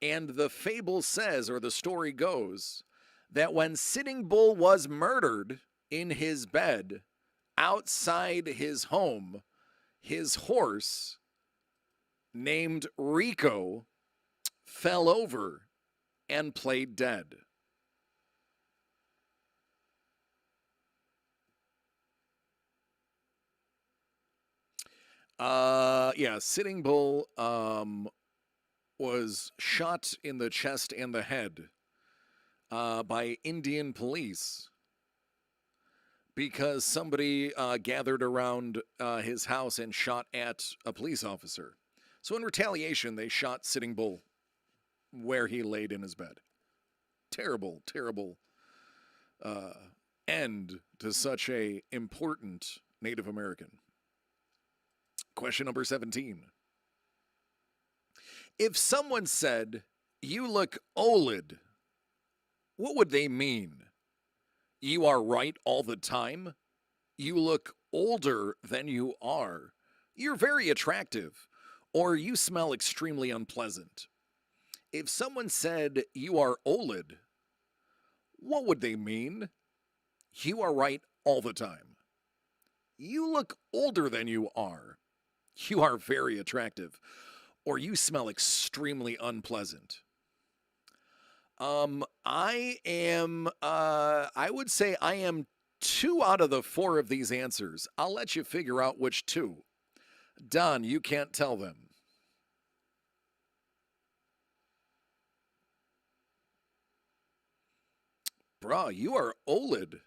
And the fable says, or the story goes, that when Sitting Bull was murdered in his bed outside his home, his horse, named Rico, fell over and played dead. Yeah, Sitting Bull was shot in the chest and the head by Indian police because somebody gathered around his house and shot at a police officer. So in retaliation, they shot Sitting Bull where he laid in his bed. Terrible, terrible end to such a important Native American. Question number 17. If someone said, "You look old," what would they mean? You are right all the time? You look older than you are? You're very attractive? Or you smell extremely unpleasant? If someone said, "You are old," what would they mean? You are right all the time. You look older than you are? You are very attractive? Or you smell extremely unpleasant? I would say I am 2 out of the 4 of these answers. I'll let you figure out which 2. Don, you can't tell them. Bruh, you are old.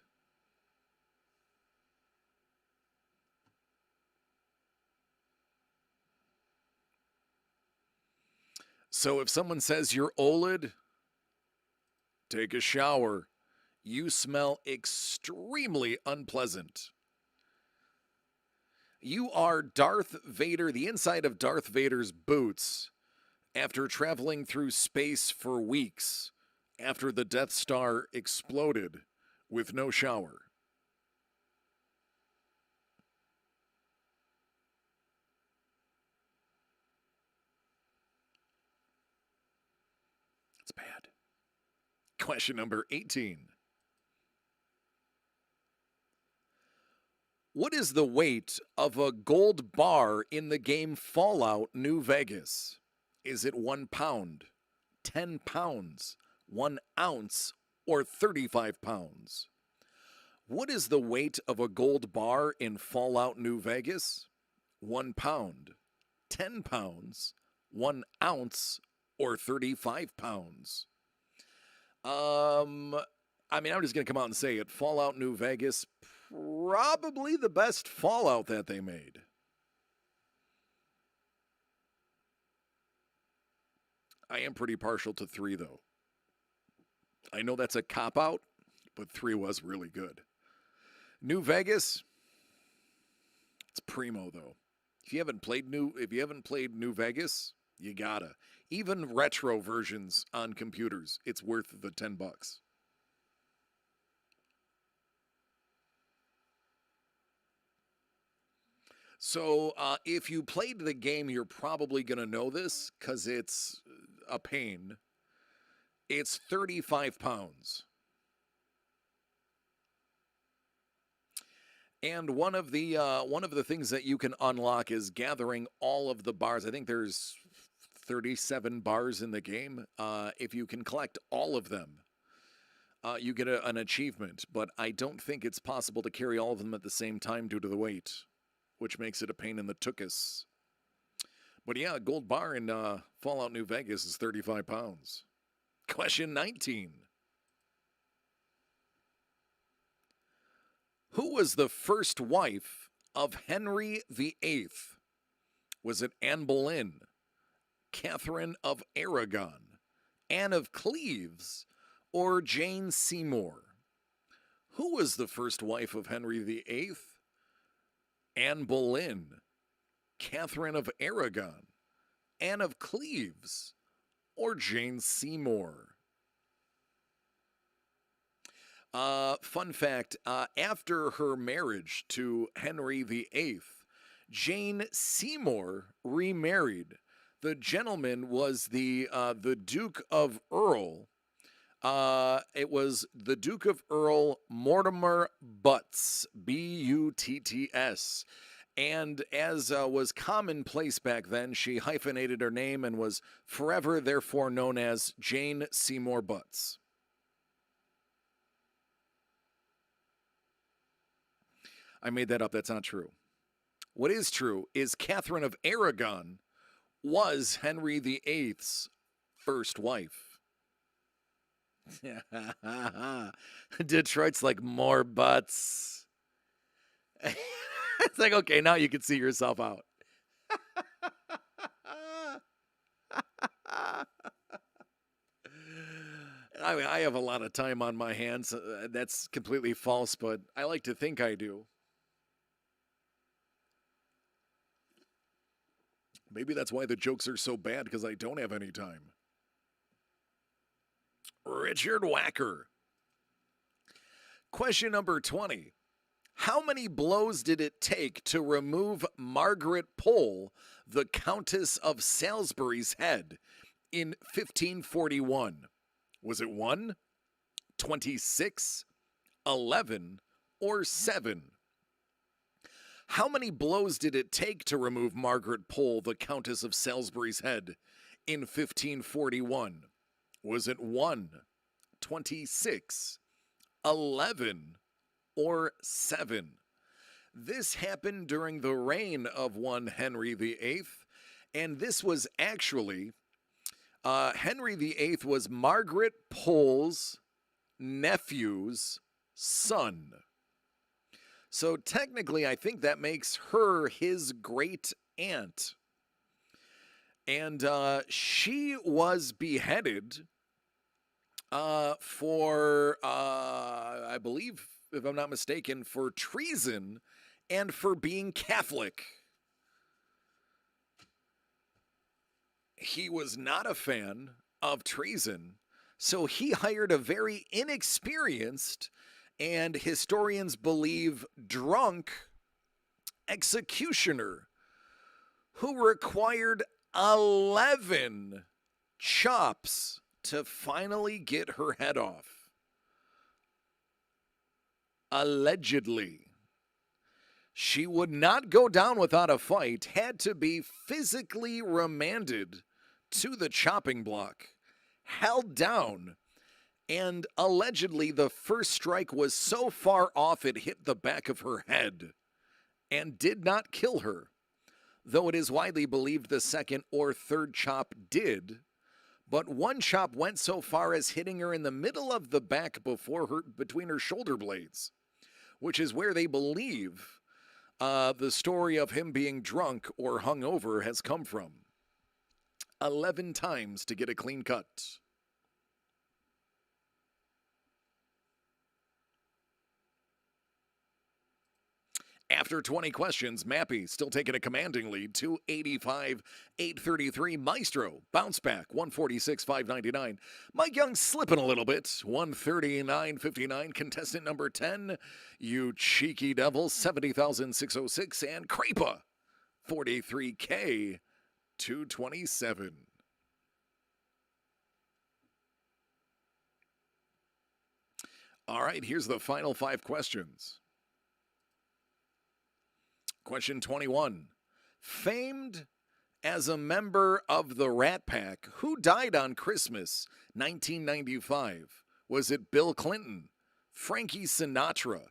So if someone says you're old, take a shower. You smell extremely unpleasant. You are Darth Vader, the inside of Darth Vader's boots, after traveling through space for weeks after the Death Star exploded with no shower. It's bad. Question number 18. What is the weight of a gold bar in the game Fallout New Vegas? Is it 1 pound, 10 pounds, 1 ounce, or 35 pounds? What is the weight of a gold bar in Fallout New Vegas? 1 pound, 10 pounds, 1 ounce, or 35 pounds? I'm just going to come out and say it. Fallout New Vegas, probably the best Fallout that they made. I am pretty partial to 3, though. I know that's a cop-out, but 3 was really good. New Vegas, it's primo, though. If you haven't played New Vegas, you gotta. Even retro versions on computers, it's worth the $10. So if you played the game, you're probably going to know this because it's a pain. It's 35 pounds. And one of the things that you can unlock is gathering all of the bars. I think there's 37 bars in the game. If you can collect all of them, you get an achievement. But I don't think it's possible to carry all of them at the same time due to the weight, which makes it a pain in the tuchus. But yeah, a gold bar in Fallout New Vegas is 35 pounds. Question 19. Who was the first wife of Henry VIII? Was it Anne Boleyn, Catherine of Aragon, Anne of Cleves, or Jane Seymour? Who was the first wife of Henry VIII? Anne Boleyn, Catherine of Aragon, Anne of Cleves, or Jane Seymour? Fun fact, after her marriage to Henry VIII, Jane Seymour remarried. The gentleman was the Duke of Earl. It was the Duke of Earl Mortimer Butts, Butts. And as was commonplace back then, she hyphenated her name and was forever therefore known as Jane Seymour Butts. I made that up. That's not true. What is true is Catherine of Aragon was Henry VIII's first wife. Detroit's like, more butts. It's like, okay, now you can see yourself out. I mean, I have a lot of time on my hands. That's completely false, but I like to think I do. Maybe that's why the jokes are so bad, because I don't have any time. Richard Wacker. Question number 20. How many blows did it take to remove Margaret Pole, the Countess of Salisbury's head, in 1541? Was it 1, 26, 11, or 7? How many blows did it take to remove Margaret Pole, the Countess of Salisbury's head, in 1541? Was it 1, 26, 11, or 7? This happened during the reign of one Henry VIII, and this was actually, Henry VIII was Margaret Pole's nephew's son. So technically, I think that makes her his great aunt. And she was beheaded for, I believe, if I'm not mistaken, for treason and for being Catholic. He was not a fan of treason, so he hired a very inexperienced and historians believe drunk executioner who required 11 chops to finally get her head off. Allegedly. She would not go down without a fight, had to be physically remanded to the chopping block, held down, and allegedly the first strike was so far off it hit the back of her head and did not kill her, though it is widely believed the second or third chop did. But one chop went so far as hitting her in the middle of the back between her shoulder blades, which is where they believe the story of him being drunk or hungover has come from. 11 times to get a clean cut. After 20 questions, Mappy still taking a commanding lead, 285, 833. Maestro, bounce back, 146, 599. Mike Young slipping a little bit, 139.59. Contestant number 10, you cheeky devil, 70,606. And Creepa, 43K, 227. All right, here's the final 5 questions. Question 21. Famed as a member of the Rat Pack, who died on Christmas 1995? Was it Bill Clinton, Frankie Sinatra,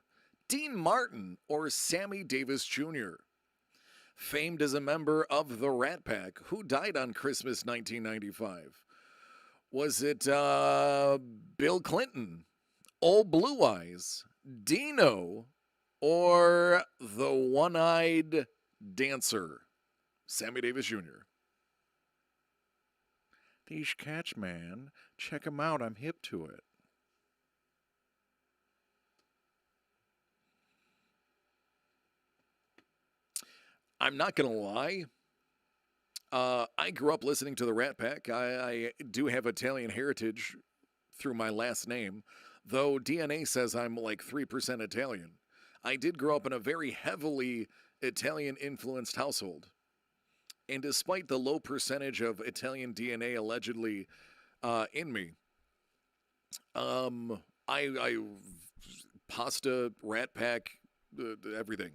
Dean Martin, or Sammy Davis Jr.? Famed as a member of the Rat Pack, who died on Christmas 1995? Was it Bill Clinton, Old Blue Eyes, Dino, or the one-eyed dancer, Sammy Davis Jr.? These cats, man, check them out. I'm hip to it. I'm not going to lie. I grew up listening to the Rat Pack. I do have Italian heritage through my last name, though DNA says I'm like 3% Italian. I did grow up in a very heavily Italian influenced household. And despite the low percentage of Italian DNA allegedly in me, I pasta, Rat Pack, everything.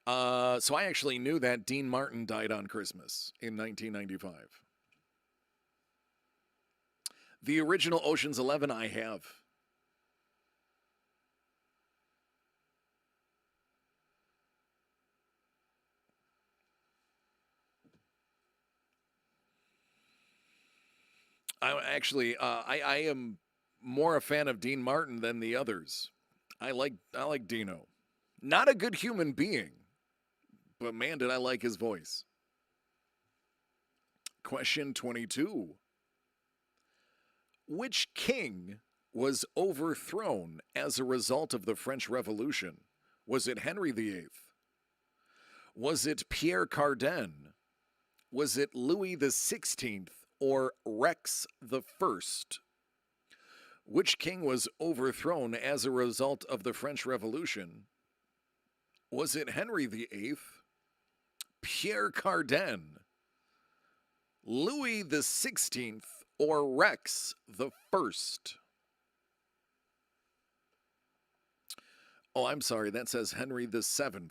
So I actually knew that Dean Martin died on Christmas in 1995. The original Ocean's 11 I have. I am more a fan of Dean Martin than the others. I like Dino. Not a good human being, but man, did I like his voice. Question 22. Which king was overthrown as a result of the French Revolution? Was it Henry VIII? Was it Pierre Cardin? Was it Louis XVI or Rex the First? Which king was overthrown as a result of the French Revolution? Was it Henry VIII, Pierre Cardin, Louis XVI, or Rex the First? Oh, I'm sorry, that says Henry VII.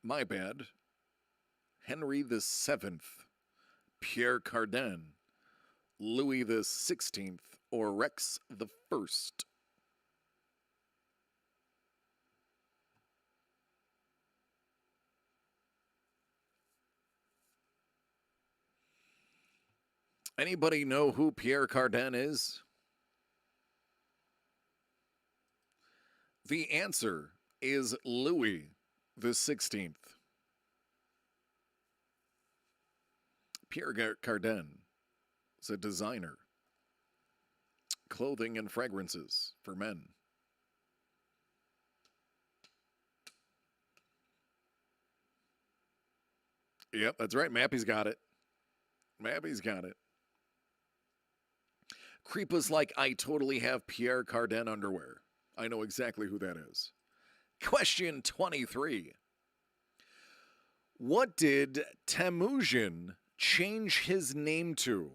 My bad. Henry VII, Pierre Cardin, Louis XVI, or Rex the First? Anybody know who Pierre Cardin is? The answer is Louis XVI. Pierre Cardin is a designer, clothing and fragrances for men. Yep, that's right. Mappy's got it. Mappy's got it. Creepa's like, I totally have Pierre Cardin underwear. I know exactly who that is. Question 23. What did Temujin change his name to?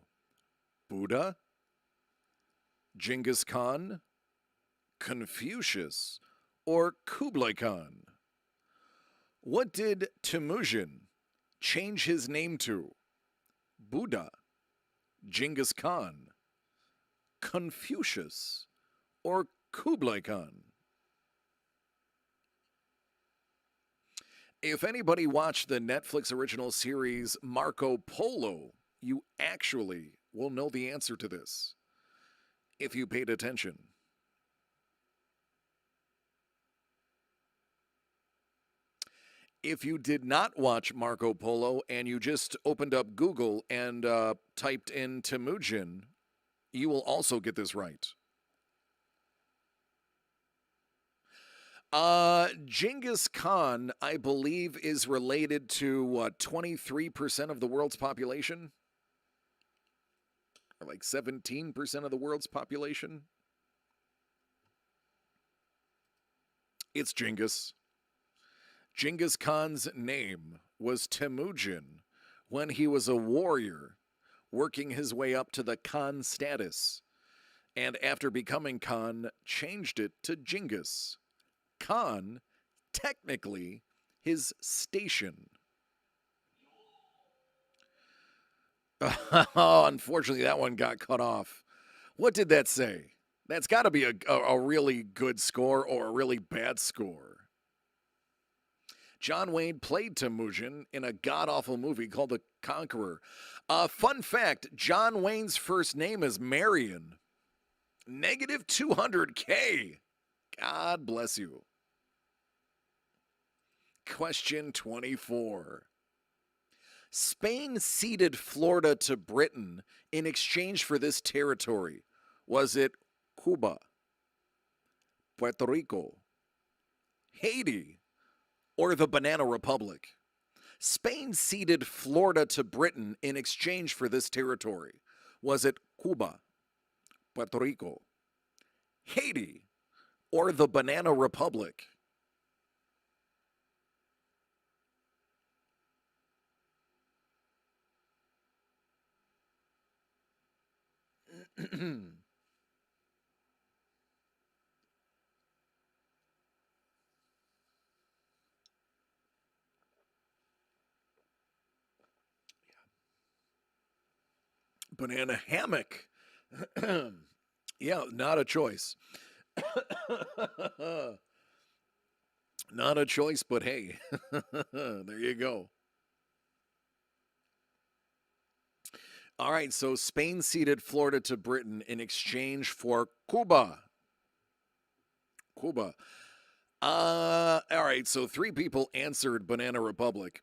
Buddha? Genghis Khan? Confucius? Or Kublai Khan? What did Temujin change his name to? Buddha? Genghis Khan? Confucius? Or Kublai Khan? If anybody watched the Netflix original series Marco Polo, you actually will know the answer to this if you paid attention. If you did not watch Marco Polo and you just opened up Google and typed in Temujin, you will also get this right. Genghis Khan, I believe, is related to 23% of the world's population? Or like 17% of the world's population? It's Genghis. Genghis Khan's name was Temujin when he was a warrior working his way up to the Khan status. And after becoming Khan, changed it to Genghis. Khan, technically, his station. Oh, unfortunately, that one got cut off. What did that say? That's got to be a really good score or a really bad score. John Wayne played Temujin in a god-awful movie called The Conqueror. Fun fact, John Wayne's first name is Marion. Negative 200K. God bless you. Question 24. Spain ceded Florida to Britain in exchange for this territory. Was it Cuba, Puerto Rico, Haiti, or the Banana Republic? Spain ceded Florida to Britain in exchange for this territory. Was it Cuba, Puerto Rico, Haiti, or the Banana Republic? Banana hammock. Yeah, not a choice. Not a choice, but hey, there you go. All right, so Spain ceded Florida to Britain in exchange for Cuba. Cuba. All right, so three people answered Banana Republic.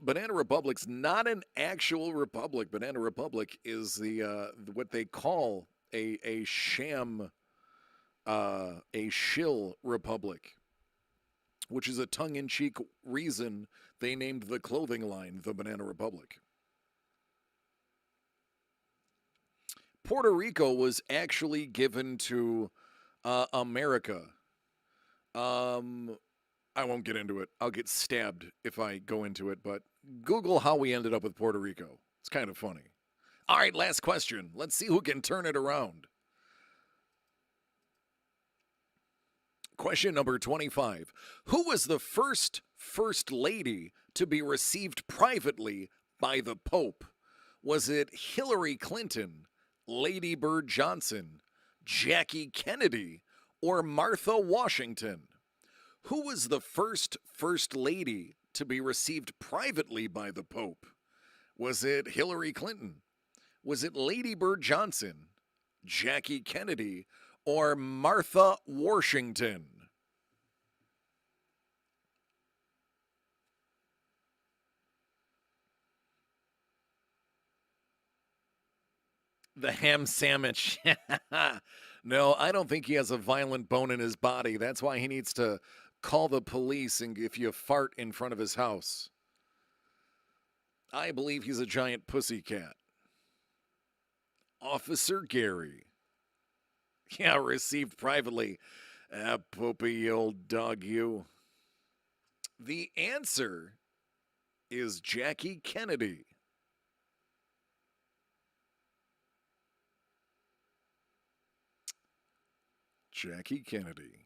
Banana Republic's not an actual republic. Banana Republic is the what they call a sham, a shill republic, which is a tongue-in-cheek reason they named the clothing line the Banana Republic. Puerto Rico was actually given to America. I won't get into it. I'll get stabbed if I go into it, but Google how we ended up with Puerto Rico. It's kind of funny. All right, last question. Let's see who can turn it around. Question number 25. Who was the first lady to be received privately by the Pope? Was it Hillary Clinton, Lady Bird Johnson, Jackie Kennedy, or Martha Washington? Who was the first lady to be received privately by the Pope? Was it Hillary Clinton? Was it Lady Bird Johnson, Jackie Kennedy, or Martha Washington? The ham sandwich. No, I don't think he has a violent bone in his body. That's why he needs to call the police and if you fart in front of his house. I believe he's a giant pussycat. Officer Gary. Yeah, received privately. Ah, poopy old dog, you. The answer is Jackie Kennedy. Jackie Kennedy.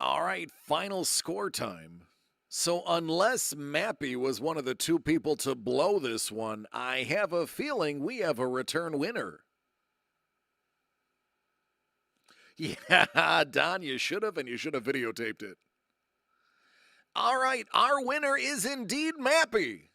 All right, final score time. So, unless Mappy was one of the two people to blow this one, I have a feeling we have a return winner. Yeah, Don, you should have, and you should have videotaped it. All right, our winner is indeed Mappy.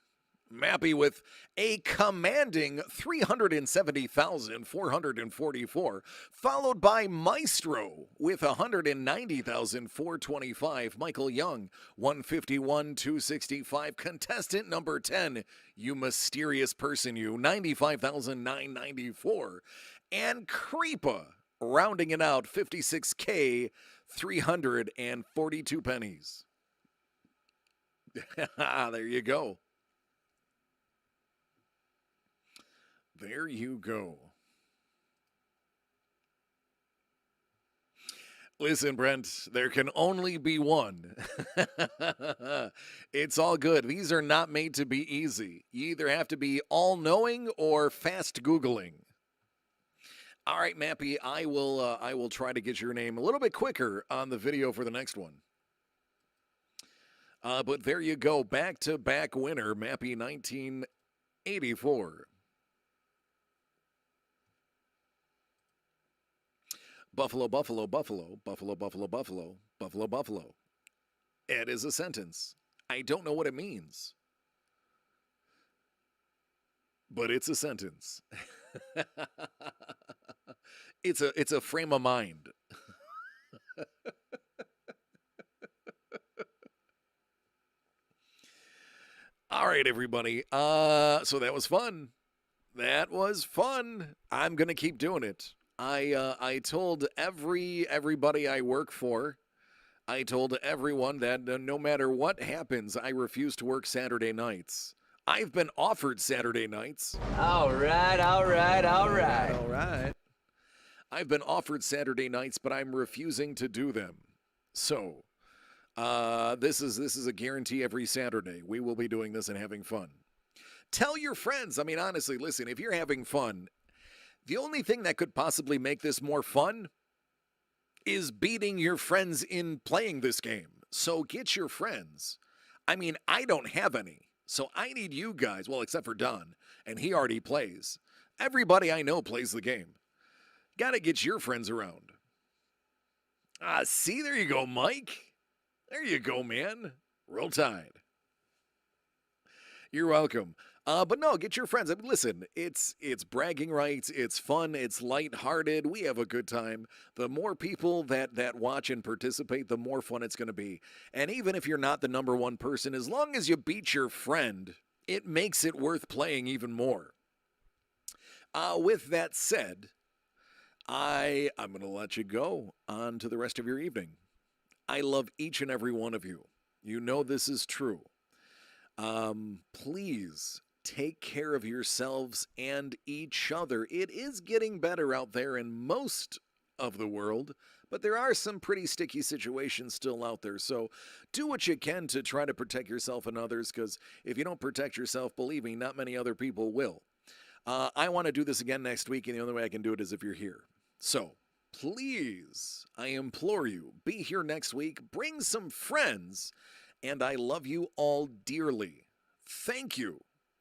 Mappy with a commanding 370,444, followed by Maestro with 190,425, Michael Young 151,265, contestant number 10, you mysterious person you, 95,994, and Creepa rounding it out 56K 342 pennies. There you go. There you go. Listen, Brent, there can only be one. It's all good. These are not made to be easy. You either have to be all-knowing or fast Googling. All right, Mappy, I will try to get your name a little bit quicker on the video for the next one. But there you go, back-to-back winner, Mappy 1984. Buffalo, Buffalo, Buffalo, Buffalo, Buffalo, Buffalo, Buffalo, Buffalo. It is a sentence. I don't know what it means, but it's a sentence. It's a frame of mind. All right, everybody. So that was fun. That was fun. I'm gonna keep doing it. I told everybody I work for I told everyone that no matter what happens, I refuse to work Saturday nights. I've been offered Saturday nights. All right, all right, all right. All right. I've been offered Saturday nights, but I'm refusing to do them. So, this is a guarantee every Saturday. We will be doing this and having fun. Tell your friends. I mean, honestly, listen, if you're having fun, the only thing that could possibly make this more fun is beating your friends in playing this game. So get your friends. I mean, I don't have any. So I need you guys, well, except for Don, and he already plays. Everybody I know plays the game. Gotta get your friends around. See, there you go, Mike. There you go, man. Roll Tide. You're welcome. But no, get your friends. I mean, listen, it's bragging rights. It's fun. It's lighthearted. We have a good time. The more people that watch and participate, the more fun it's going to be. And even if you're not the number one person, as long as you beat your friend, it makes it worth playing even more. With that said, I'm going to let you go on to the rest of your evening. I love each and every one of you. You know this is true. Please take care of yourselves and each other. It is getting better out there in most of the world, but there are some pretty sticky situations still out there. So do what you can to try to protect yourself and others, because if you don't protect yourself, believe me, not many other people will. I want to do this again next week, and the only way I can do it is if you're here. So please, I implore you, be here next week, bring some friends, and I love you all dearly. Thank you